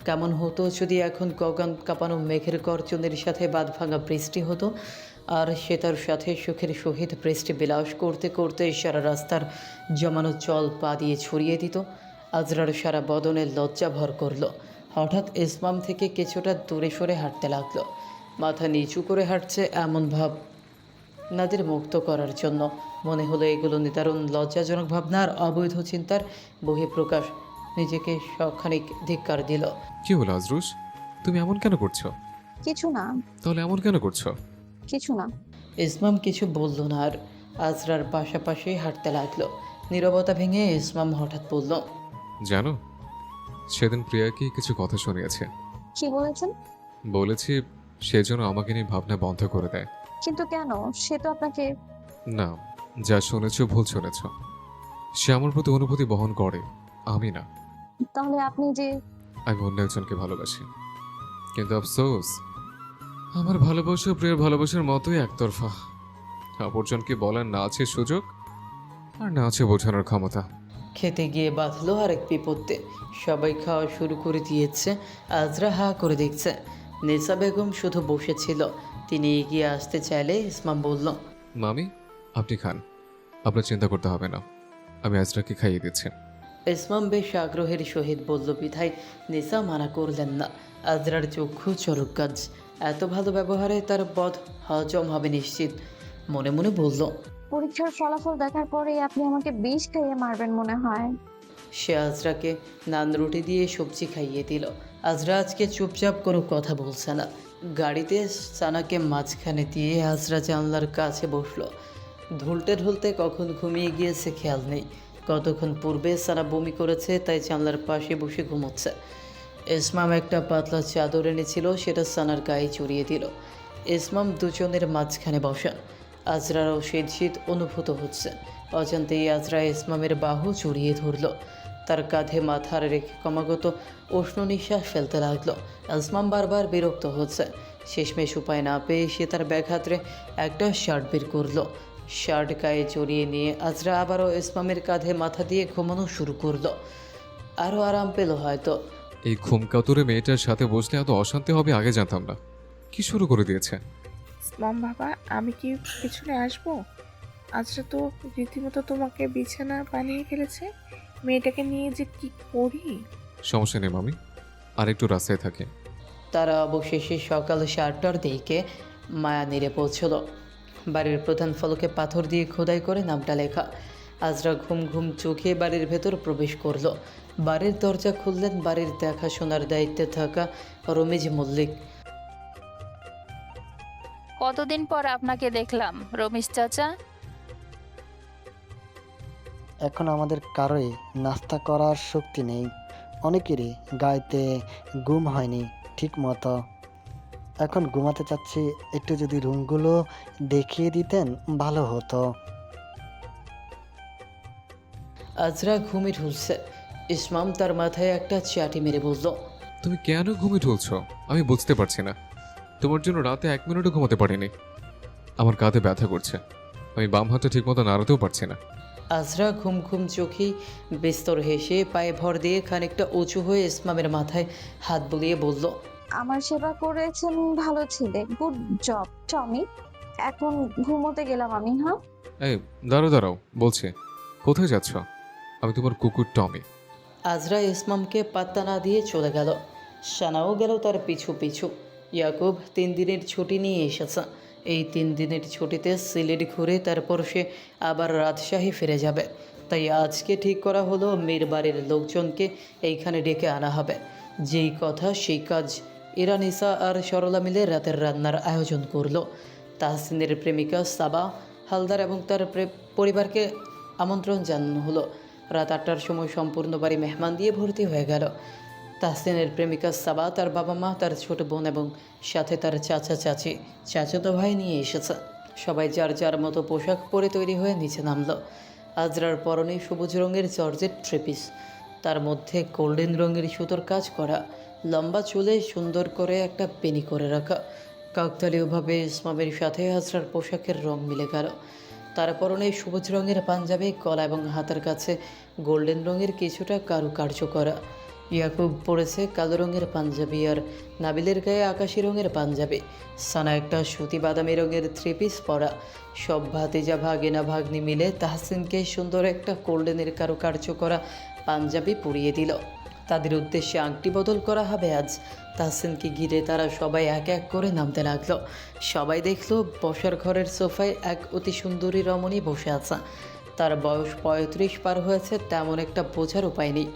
কেমন হতো যদি এখন গগন কাঁপানো মেঘের গর্জনের সাথে বাঁধ ভাঙা বৃষ্টি হতো, আর সে তার সাথে সুখের সহিত বৃষ্টি বিলাস করতে করতে সারা রাস্তার জমানো জল পা দিয়ে ছড়িয়ে দিত। আজরার সারা বদনে লজ্জা ভর করলো। হঠাৎ ইসমাম থেকে কিছুটা দূরে সরে হাঁটতে লাগলো। মাথা নিচু করে হাঁটছে এমন ভাব নাদের মুক্ত করার জন্য। মনে হলো এগুলো নিদারুণ লজ্জাজনক ভাবনা আর অবৈধ চিন্তার বহিঃপ্রকাশ। নিজেকে সখানিক ধিক্কার দিল। কি হলো আজরুস, তুমি এমন কেন করছো? কিছু না। তাহলে এমন কেন করছো? কিছু না। ইসমাম কিছু বলল না আর আজরার পাশাপাশি হাঁটতে লাগলো। নীরবতা ভেঙে ইসমাম হঠাৎ বলল, জানো, সেদিন প্রিয়াকে কিছু কথা শুনিয়েছে। কি বলেছেন? বলেছি সে যেন আমাকে নিয়ে ভাবনা বন্ধ করে দেয়। কিন্তু কেন? সে তো আপনাকে... না, যা শুনেছ ভুল শুনেছ। সে আমার প্রতি অনুভূতি বহন করে, আমি না। তাহলে আপনি যে... আমি অন্য একজনকে ভালোবাসি, কিন্তু আফসোস আমার ভালোবাসা প্রিয়ার ভালোবাসার মতোই একতরফা। অপরজনকে বলার না আছে সুযোগ, আর না আছে বোঝানোর ক্ষমতা। খেতে গিয়ে বাঁধলো আরেক বিপত্তি। সবাই খাওয়া শুরু করে দিয়েছে। আজরা হা করে দেখছে। নেসা বেগম শুধু বসেছিল। তিনি এগিয়ে আসতে চাইলে ইসমাম বলল, মামি, আপনি খান, আপনার চিন্তা করতে হবে না, আমি আজরাকে খাইয়ে দিচ্ছি। ইসমাম বেশ আগ্রহের সহিত বলল বিধায় নেসা মানা করলেন না। আজরার চক্ষু চরক কাজ। এত ভালো ব্যবহারে তার বধ হজম হবে নিশ্চিত। মনে মনে বলল, পরীক্ষার ফলাফল দেখার পরে আপনি আমাকে বিষ খাইয়ে মারবেন মনে হয়। সে আজরাকে নান রুটি দিয়ে সবজি খাইয়ে দিল। আজরা আজকে চুপচাপ কোনো কথা বলছে না। গাড়িতে সানাকে মাঝখানে দিয়ে আজরা জানলার কাছে বসলো। ঢুলতে ঢুলতে কখন ঘুমিয়ে গিয়েছে খেয়াল নেই। কতক্ষণ পূর্বে সানা বমি করেছে, তাই জানলার পাশে বসে ঘুমোচ্ছে। ইসমাম একটা পাতলা চাদর এনেছিল, সেটা সানার গায়ে চড়িয়ে দিল। ইসমাম দুজনের মাঝখানে বসা। আজরারও শীত শীত অনুভূত হচ্ছে। অজান্তেই আজরা ইসমামের বাহু জড়িয়ে ধরল। তার কাঁধে মাথার রেখে ক্রমাগত উষ্ণ নিঃশ্বাস ফেলতে লাগলো। ইসমাম বারবার বিরক্ত হচ্ছে। শেষমেশ উপায় না পেয়ে সে তার ব্যাগ হাতরে একটা শার্ট বের করলো। শার্ট গায়ে জড়িয়ে নিয়ে আজরা আবারও ইসমামের কাঁধে মাথা দিয়ে ঘুমানো শুরু করলো। আরও আরাম পেল হয়তো। এই ঘুমকাতুরে মেয়েটার সাথে বসলে এত অশান্তি হবে আগে জানতাম না। কি শুরু করে দিয়েছে? মম বাবা, আমি কি পিছনে আসবো? আজকে তো রীতিমতো তোমাকে বিছানা বানিয়ে ফেলেছে। মেয়েটাকে নিয়ে যে কি করি। সমস্যা নেই মামি, আর একটু রাস্তায় থাকে। তারা অবশেষে সকাল 7টার দিকে মায়ানিরে পৌঁছল। বাড়ির প্রধান ফলকে পাথর দিয়ে খোদাই করে নামটা লেখা। আজরা ঘুম ঘুম চোখে বাড়ির ভেতর প্রবেশ করলো। বাড়ির দরজা খুললেন বাড়ির দেখাশোনার দায়িত্বে থাকা রমিজ মল্লিক। কতদিন পর আপনাকে দেখলাম রমেশ চাচা। এখন আমাদের কারোই নাস্তা করার শক্তি নেই। অনেকেরই গাইতে ঘুম হয়নি ঠিক মতো। এখন ঘুমাতে চাচ্ছি। একটু যদি রুমগুলো দেখিয়ে দিতেন ভালো হতো। আজরা ঘুমে ঢুলছে। ইসমাম তার মাথায় একটা চাটি মেরে বলল, তুমি কেন ঘুমিয়ে ঢুলছ আমি বুঝতে পারছি না। তোমার জন্য রাতে 1 মিনিটও ঘুমাতে পারিনি। আমার কাঁধে ব্যথা করছে, আমি বাম হাতে ঠিকমতো নাড়াতেও পারছি না। আজরা ঘুম ঘুম চোখেই বিস্তর হেসে পায়ে ভর দিয়ে খানিকটা উঁচু হয়ে ইসমামের মাথায় হাত বুলিয়ে বলল, আমার সেবা করেছেন, ভালো ছেলে, গুড জব টমি। এখন ঘুমোতে গেলাম আমি। হ্যাঁ, এই দাঁড়াও দাঁড়াও, বলছি কোথায় যাচ্ছ? আমি তোমার কুকুর টমি। আজরা ইসমামকে পাত্তা না দিয়ে চলে গেল। সানাও গেল তার পিছু পিছু। ইয়াকুব 3 দিনের ছুটি নিয়ে এসেছে। এই 3 দিনের ছুটিতে সিলেট ঘুরে তারপর সে আবার রাজশাহী ফিরে যাবে। তাই আজকে ঠিক করা হলো মেয়ের বাড়ির লোকজনকে এইখানে ডেকে আনা হবে। যেই কথা সেই কাজ। এরা নিসা আর সরলা মিলে রাতের রান্নার আয়োজন করলো। তাহসিনের প্রেমিকা সাবা হালদার এবং তার পরিবারকে আমন্ত্রণ জানানো হলো। রাত 8টার সময় সম্পূর্ণ বাড়ি মেহমান দিয়ে ভর্তি হয়ে গেল। তাহসিনের প্রেমিকা সাবা, তার বাবা মা, তার ছোট বোন এবং সাথে তার চাচা চাচি, চাচাতো ভাই নিয়ে এসেছে। সবাই যার যার মতো পোশাক পরে তৈরি হয়ে নিচে নামলো। আজরার পরনে সবুজ রঙের জর্জেট থ্রিপিস, তার মধ্যে গোল্ডেন রঙের সুতোর কাজ করা। লম্বা চুলে সুন্দর করে একটা পেনি করে রাখা। কাকতালীয়ভাবে ইসমামের সাথে আজরার পোশাকের রং মিলে গেল। তার পরনে সবুজ রঙের পাঞ্জাবি, গলা এবং হাতের কাছে গোল্ডেন রঙের কিছুটা কারুকার্য করা। ইয়াকুব পরেছে কালো রঙের পাঞ্জাবি আর নাবিলের গায়ে আকাশি রঙের পাঞ্জাবি। সানা একটা সুতি বাদামি রঙের থ্রি পিস পরা। সব ভাতিজা ভাগিনা ভাগ্নি মিলে তাহসিনকে সুন্দর একটা গোল্ডেনের কারুকার্য করা পাঞ্জাবি পরিয়ে দিল। তাদের উদ্দেশ্যে আংটি বদল করা হবে আজ। তাহসিনকে ঘিরে তারা সবাই এক এক করে নামতে লাগলো। সবাই দেখলো বসার ঘরের সোফায় এক অতি সুন্দরী রমণী বসে আছে। তার বয়স 35 পার হয়েছে, তেমন একটা বোঝার উপায় নেই।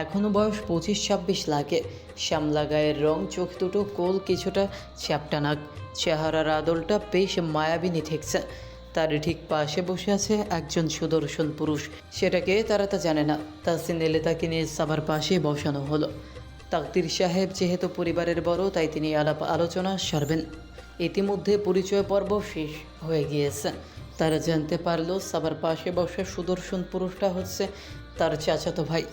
এখনও বয়স 25-26 লাগে। শ্যামলা গায়ের রং, চোখ দুটো কোল, কিছুটা চ্যাপটা নাক, চেহারার আদলটা বেশ মায়াবিনী ঠেকছে। তার ঠিক পাশে বসে আছে একজন সুদর্শন পুরুষ। সেটাকে তারা তা জানে না। তাহসিন এলে তাকে নিয়ে সবার পাশে বসানো হলো। তাকদির সাহেব যেহেতু পরিবারের বড়, তাই তিনি আলাপ আলোচনা সারবেন। ইতিমধ্যে পরিচয় পর্ব শেষ হয়ে গিয়েছে। তারা জানতে পারলো সবার পাশে বসা সুদর্শন পুরুষটা হচ্ছে তার চাচাতো ভাই,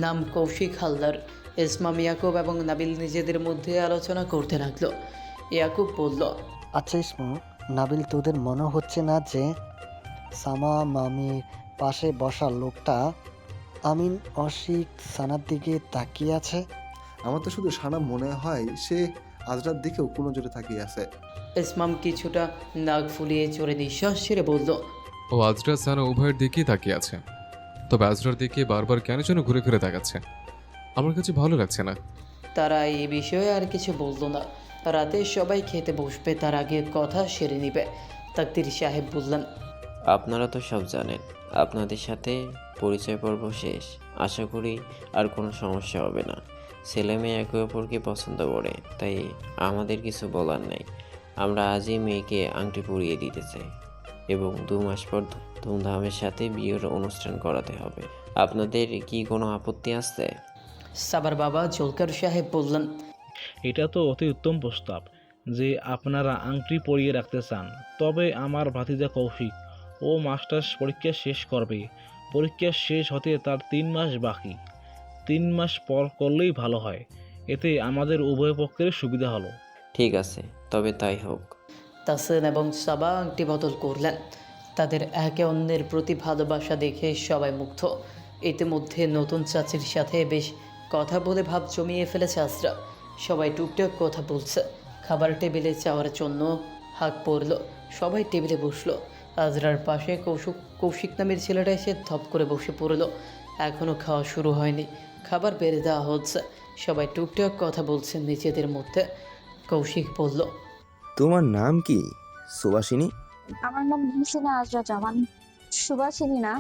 নাম কৌশিক হালদার। ইসমাম, ইয়াকুব এবং নাবিল নিজেদের মধ্যে আলোচনা করতে লাগলো। ইয়াকুব বলল, আচ্ছা ইসমু, নাবিল, তোদের মনে হচ্ছে না যে সামা মামির পাশে বসা লোকটা আমিন অশিক সানার দিকে তাকিয়ে আছে? আমার তো শুধু সানা মনে হয় সে আজরার দিকেও কোনো জোরে তাকিয়ে আছে। ইসমাম কিছুটা নাক ফুলিয়ে চড়ে নিঃশ্বাস ছেড়ে বলল, ও আজরা সানা উভয়ের দিকেই তাকিয়ে আছে। তবে আজরার দিকে বারবার কেন যেন ঘুরে ঘুরে তাকাচ্ছে, আমার কাছে ভালো লাগছে না। তারা এই বিষয়ে আর কিছু বলল না। রাতে সবাই খেতে বসবে, তার আগে কথা সেরে নিবে। তাকদির সাহেব বললেন, আপনারা তো সব জানেন, আপনাদের সাথে পরিচয় পর্ব শেষ। আশা করি আর কোনো সমস্যা হবে না। ছেলে মেয়ে একে অপরকে পছন্দ করে, তাই আমাদের কিছু বলার নেই। আমরা আজই মেয়েকে আংটি পরিয়ে দিতে চাই এবং 2 মাস পর ধুমধামের সাথে বিয়ের অনুষ্ঠান করাতে হবে। আপনাদের কি কোনো আপত্তি আছে? সাবার বাবা জলকার সাহেব বললেন, এটা তো অতি উত্তম প্রস্তাব যে আপনারা আংটি পরিয়ে রাখতে চান। তবে আমার ভাতিজা কৌশিক, ও মাস্টার্স পরীক্ষা শেষ করবে। পরীক্ষা শেষ হতে তার 3 মাস বাকি। 3 মাস পর করলেই ভালো হয়, এতে আমাদের উভয় পক্ষের সুবিধা হলো। ঠিক আছে, তবে তাই হোক। তাসিন এবং সাবা আংটি বদল করলেন। তাদের একে অন্যের প্রতি ভালোবাসা দেখে সবাই মুগ্ধ। ইতিমধ্যে নতুন চাচির সাথে বেশ কথা বলে ভাব জমিয়ে ফেলেছে আজরা। সবাই টুকটাক কথা বলছে। খাবার টেবিলে যাওয়ার জন্য হাঁক পড়ল। সবাই টেবিলে বসলো। আজরার পাশে কৌশিক নামের ছেলেটা এসে ধপ করে বসে পড়ল। এখনও খাওয়া শুরু হয়নি, খাবার বেড়ে দেওয়া হচ্ছে। সবাই টুকটাক কথা বলছে নিজেদের মধ্যে। কৌশিক বলল, তোমার নাম কি সুবাসিনী? আমার নাম মুহসিনা আজরা জামান, সুবাসিনী না।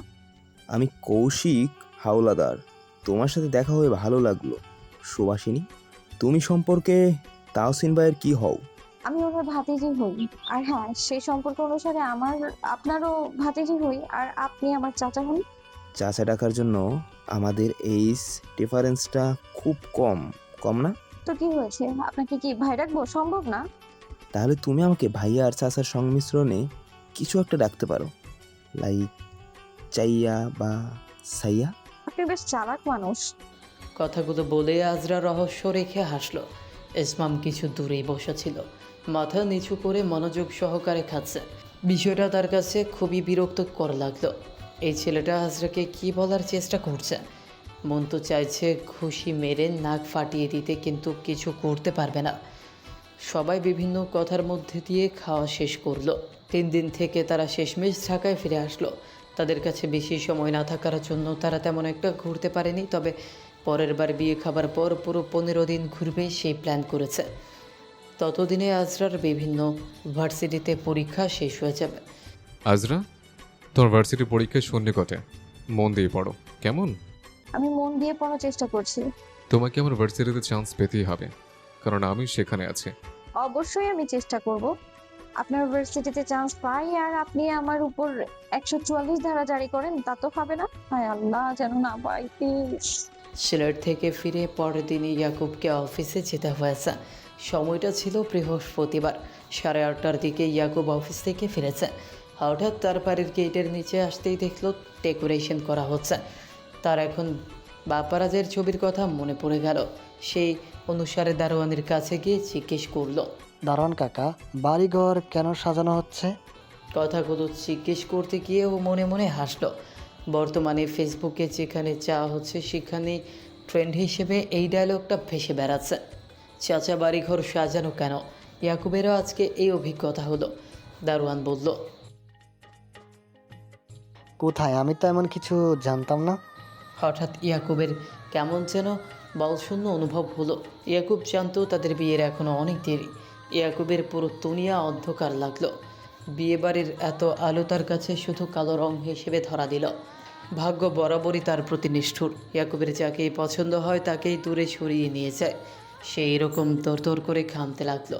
আমি কৌশিক হাওলাদার। তোমার সাথে দেখা হয়ে ভালো লাগলো। সুবাসিনী, তুমি সম্পর্কে তাহসিন ভাইয়ের কি হও? আমি ওনার ভাতিজি হই। আর হ্যাঁ, সেই সম্পর্ক অনুসারে আপনারও ভাতিজি হই, আর আপনি আমার চাচা হন। চাচা ডাকার জন্য আমাদের এইজ ডিফারেন্সটা খুব কম না? তো কি হয়েছে, আপনাকে কি ভাই ডাকবো? সম্ভব না। তাহলে তুমি আমাকে ভাইয়া আর চাচার সংমিশ্রণে কিছু একটা ডাকতে পারো, লাইক চাইয়া বা সাইয়া। আপনি বেশ চালাক মানুষ। কথাগুলো বলে আজরা রহস্য রেখে হাসল। ইসমাম কিছু দূরেই বসেছিল, মাথা নিচু করে মনোযোগ সহকারে খাচ্ছে। বিষয়টা তার কাছে খুবই বিরক্তকর লাগলো। এই ছেলেটা আজরাকে কি বলার চেষ্টা করছে। মন তো চাইছে খুশি মেরে নাক ফাটিয়ে দিতে, কিন্তু কিছু করতে পারবে না। সবাই বিভিন্ন কথার মধ্যে দিয়ে খাওয়া শেষ করলো। 3 দিন থেকে তারা শেষমেশ ঢাকায় ফিরে আসলো। তাদের কাছে বেশি সময় না থাকার জন্য তারা তেমন একটা ঘুরতে পারেনি। তবে পরের বার বিয়ে খাবার পর পুরো 15 দিন ঘুরবে সেই প্ল্যান করেছে। ততদিনে আজরার বিভিন্ন ভার্সিটিতে পরীক্ষা শেষ হয়ে যাবে। আজরা, তোমার ভার্সিটির পরীক্ষায় সন্নিকটে, মন দিয়ে পড়ো কেমন? আমি মন দিয়ে পড়ার চেষ্টা করছি। তোমাকে আমার ভার্সিটিতে চান্স পেতেই হবে, কারণ আমি সেখানে আছি। অবশ্যই আমি চেষ্টা করব। আপনার ইউনিভার্সিটিতে চান্স পাই আর আপনি আমার উপর 144 ধারা জারি করেন, তা তো হবে না। হায় আল্লাহ, যেন না পাই প্লিজ। সিলেট থেকে ফিরে পরের দিনই ইয়াকুবকে অফিসে যেতে হয়েছে। সময়টা ছিল বৃহস্পতিবার। 8:30টার দিকে ইয়াকুব অফিস থেকে ফিরেছে। হঠাৎ তার বাড়ির গেটের নিচে আসতেই দেখলো ডেকোরেশন করা হচ্ছে। তার এখন বাপারাজের ছবির কথা মনে পড়ে গেল। সেই অনুসারে দারোয়ানের কাছে গিয়ে জিজ্ঞেস করলো, দারোয়ান কাকা, বাড়িঘর কেন সাজানো হচ্ছে? কথাগুলো জিজ্ঞেস করতে গিয়ে ও মনে মনে হাসল। বর্তমানে ফেসবুকে যেখানে চাওয়া হচ্ছে সেখানে ট্রেন্ড হিসেবে এই ডায়লগটা ভেসে বেড়াচ্ছে, চাচা বাড়িঘর সাজানো কেন? ইয়াকুবেরও আজকে এই অভিজ্ঞতা হলো। দারোয়ান বলল, কোথায়? আমি তো এমন কিছু জানতাম না। হঠাৎ ইয়াকুবের কেমন যেন বলশূন্য অনুভব হলো। ইয়াকুব জানতো তাদের বিয়ের এখনও অনেক দেরি। ইয়াকুবের পুরো দুনিয়া অন্ধকার লাগলো। বিয়েবাড়ির এত আলো তার কাছে শুধু কালো রং হিসেবে ধরা দিল। ভাগ্য বরাবরই তার প্রতি নিষ্ঠুর। ইয়াকুবের যাকেই পছন্দ হয় তাকেই দূরে সরিয়ে নিয়ে যায়। সে এরকম তরতর করে ঘামতে লাগলো।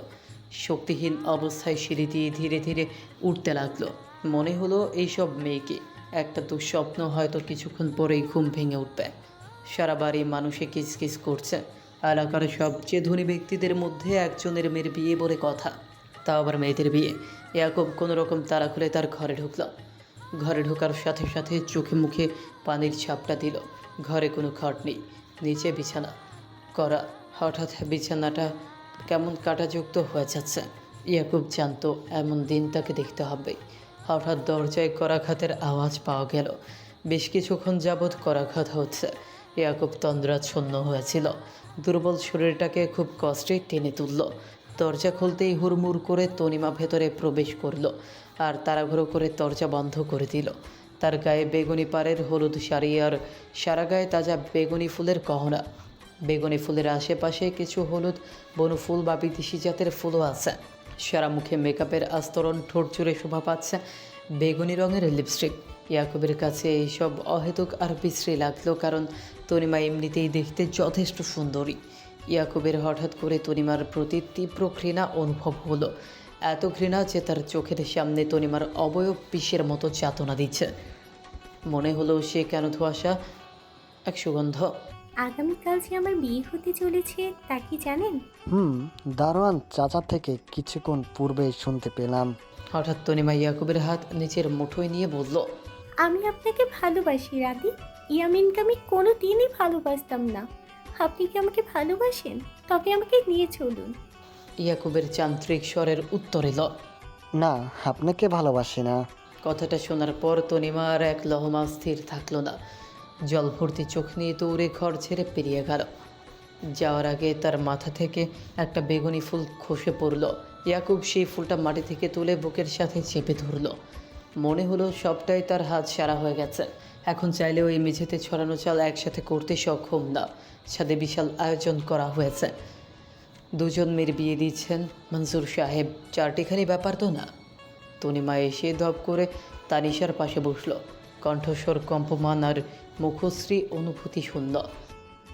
শক্তিহীন অবস্থায় সিঁড়ি দিয়ে ধীরে ধীরে উঠতে লাগলো। মনে হলো এইসব মেয়েকে একটা দুঃস্বপ্ন, হয়তো কিছুক্ষণ পরেই ঘুম ভেঙে উঠবে। সারা বাড়ি মানুষে কিচকিচ করছে। এলাকার সবচেয়ে ধনী ব্যক্তিদের মধ্যে একজনের মেয়ের বিয়ে বলে কথা, তাও আবার মেয়েদের বিয়ে। ইয়াকুব কোনো রকম তালা খুলে তার ঘরে ঢুকল। ঘরে ঢোকার সাথে সাথে চোখে মুখে পানির ছাপটা দিল। ঘরে কোনো খাট নেই, নিচে বিছানা করা। হঠাৎ বিছানাটা কেমন কাঁটাযুক্ত হয়ে যাচ্ছে। ইয়াকুব জানতো এমন দিন তাকে দেখতে হবে। হঠাৎ দরজায় করাঘাতের আওয়াজ পাওয়া গেল। বেশ কিছুক্ষণ যাবৎ করাঘাত হচ্ছে। ইয়াকুব তন্দ্রাচ্ছন্ন হয়েছিল। দুর্বল শরীরটাকে খুব কষ্টে টেনে তুলল। দরজা খুলতেই হুড়মুড় করে তনিমা ভেতরে প্রবেশ করল আর তাড়াহুড়ো করে দরজা বন্ধ করে দিল। তার গায়ে বেগুনি পাড়ের হলুদ শাড়ি আর সারা গায়ে তাজা বেগুনি ফুলের গহনা। বেগুনি ফুলের আশেপাশে কিছু হলুদ বনফুল বা বিদেশি জাতের ফুলও আছে। সারা মুখে মেকআপের আস্তরণ, ঠোঁট জুড়ে শোভা পাচ্ছে বেগুনি রঙের লিপস্টিক। ইয়াকুবের কাছে এইসব অহেতুক আর বিশ্রী লাগলো, কারণ তনিমা এমনিতেই দেখতে যথেষ্ট সুন্দরী। ইয়াকুবের হঠাৎ করে তনিমার প্রতি তীব্র ঘৃণা অনুভব হলো। এত ঘৃণা যে তার চোখের সামনে তনিমার অবয়ব বিষের মতো যাতনা দিচ্ছে। মনে হলো সে কেন ধোঁয়াশা এক সুগন্ধ। আগামীকাল যে আমার বিয়ে হতে চলেছে তা কি জানেন? দারোয়ান চাচা থেকে কিছুক্ষণ পূর্বে শুনতে পেলাম। হঠাৎ তনিমা ইয়াকুবের হাত নিচের মুঠোয় নিয়ে বলল, আমি আপনাকে ভালোবাসি রাদি। ইয়ামিনকে আমি কোনো দিনই ভালোবাসতাম না। আপনি কি আমাকে ভালোবাসেন? তবে আমাকে নিয়ে চলুন। ইয়াকুবের যান্ত্রিক স্বরের উত্তর এলো, না, আপনাকে ভালোবাসি না। কথাটা শোনার পর তনিমা আর এক লহমা স্থির থাকলো না। জল ভর্তি চোখ নিয়ে দৌড়ে ঘর ছেড়ে পেরিয়ে গেল। যাওয়ার আগে তার মাথা থেকে একটা বেগুনি ফুল খসে পড়ল। ইয়াকুব সেই ফুলটা মাটি থেকে তুলে বুকের সাথে চেপে ধরল। মনে হলো সবটাই তার হাত সারা হয়ে গেছে। এখন চাইলেও এই মেঝেতে ছড়ানো চাল একসাথে করতে সক্ষম না। ছাদে বিশাল আয়োজন করা হয়েছে। দুজন মেয়ের বিয়ে দিচ্ছেন মনসুর সাহেব। চারটিখানি ব্যাপার তো না। তনিমা এসে ধপ করে তানিশার পাশে বসলো। কণ্ঠস্বর কম্পমান আর মুখশ্রী অনুভূতি শূন্য।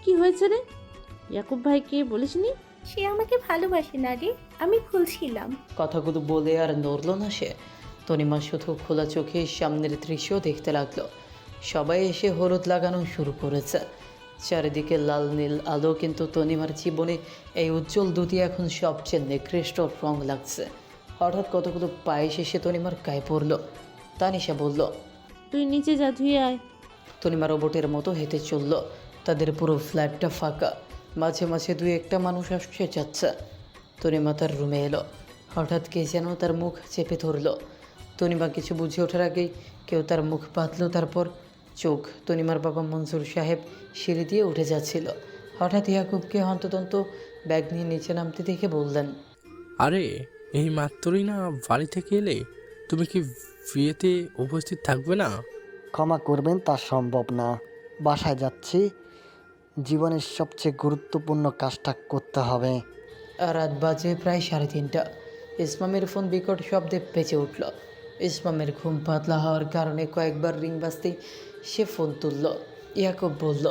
কি হয়েছে রে? ইয়াকুব ভাইকে বলিসনি? সে আমাকে ভালোবাসে না রে, আমি ভুলছিলাম। কথাগুলো বলে আর নড়ল না সে। তনিমা শুধু খোলা চোখে সামনের দৃশ্য দেখতে লাগলো। সবাই এসে হলুদ লাগানো শুরু করেছে। চারিদিকে লাল নীল আলো, কিন্তু তনিমার জীবনে এই উজ্জ্বল দুটি এখন সবচেয়ে নিকৃষ্ট রং লাগছে। হঠাৎ কতগুলো পায়ে এসে তনিমার গায়ে পড়ল। তানিশা বলল, তুই নিচে যা, ধুয়ে আয়। তনিমা রোবটের মতো হেঁটে চলল। তাদের পুরো ফ্ল্যাটটা ফাঁকা। মাঝে মাঝে দুই একটা মানুষ আসছে যাচ্ছে। তনিমা তার রুমে এলো। হঠাৎ কে যেন তার মুখ চেপে ধরল। তনিমা কিছু বুঝে ওঠার আগেই কেউ তার মুখ বাঁধল। তারপর চোখ। তনিমার বাবা মনসুর সাহেব সিঁড়ি দিয়ে উঠে যাচ্ছিল। হঠাৎ ইয়াকুবকে হন্তদন্ত ব্যাগ নিয়ে নিচে নামতে দেখে বললেন, আরে এই মাত্রই না বাড়ি থেকে এলে, তুমি কি বিয়েতে উপস্থিত থাকবে না? ক্ষমা করবেন, তা সম্ভব না। বাসায় যাচ্ছি, জীবনের সবচেয়ে গুরুত্বপূর্ণ কাজটা করতে হবে। রাত বাজে প্রায় 3:30। ইসমামের ফোন বিকট শব্দে বেজে উঠল। ইসমামের ঘুম পাতলা হওয়ার কারণে কয়েকবার রিং বাজতেই সে ফোন তুলল। ইয়াকুব বলল,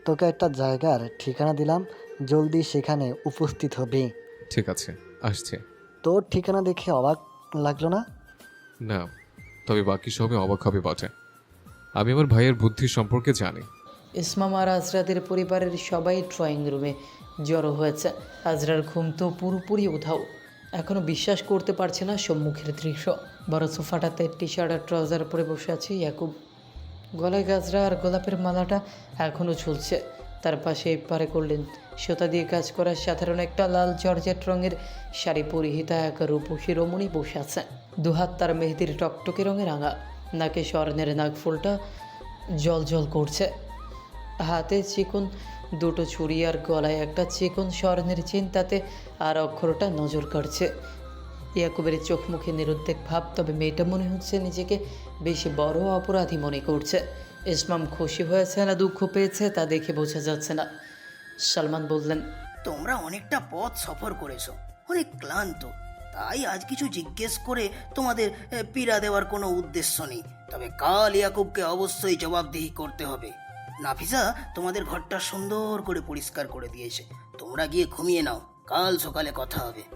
তোকে একটা জায়গার ঠিকানা দিলাম, জলদি সেখানে উপস্থিত হবি। ঠিক আছে, আসছে। তোর ঠিকানা দেখে অবাক লাগলো না? না, তবে বাকি সবে অবাক হবে বটে। আমি আমার ভাইয়ের বুদ্ধি সম্পর্কে জানি। ইসমাম আর আজরাদের পরিবারের সবাই ড্রয়িং রুমে জড়ো হয়েছে। আজরার ঘুম তো পুরোপুরি উধাও। এখনও বিশ্বাস করতে পারছে না সম্মুখের দৃশ্য। বড় সোফাটাতে টি শার্ট আর ট্রাউজার পরে বসে আছে ইয়াকুব। গলায় গাজরা আর গোলাপের মালাটা এখনও ঝুলছে। তার পাশে পারে করলেন সুতা দিয়ে কাজ করা সাধারণ একটা লাল জর্জেট রঙের শাড়ি পরিহিতা এক রূপসী রমণী বসে আছে। দুহাত তার মেহেদির টকটকে রঙে রাঙা, নাকে স্বর্ণের নাকফুলটা জল জল করছে, হাতে চিকন দুটো ছুরি আর গলায় একটা চিকন স্বর্ণের চেন, তাতে আর অক্ষরটা নজর কাড়ছে। ইয়াকুবের চোখ মুখে নিরুদ্বেগ ভাব, তবে মেয়েটা মনে হচ্ছে নিজেকে বেশি বড় অপরাধী মনে করছে। ইসমাম খুশি হয়েছে না দুঃখ পেয়েছে তা দেখে বোঝা যাচ্ছে না। সালমান বললেন, তোমরা অনেকটা পথ সফর করেছো, অনেক ক্লান্ত, তাই আজ কিছু জিজ্ঞেস করে তোমাদের পীড়া দেওয়ার কোনো উদ্দেশ্য নেই। তবে কাল ইয়াকুবকে অবশ্যই জবাবদিহি করতে হবে। নাফিসা তোমাদের ঘরটা সুন্দর করে পরিষ্কার করে দিয়েছে, তোমরা গিয়ে ঘুমিয়ে নাও, কাল সকালে কথা হবে।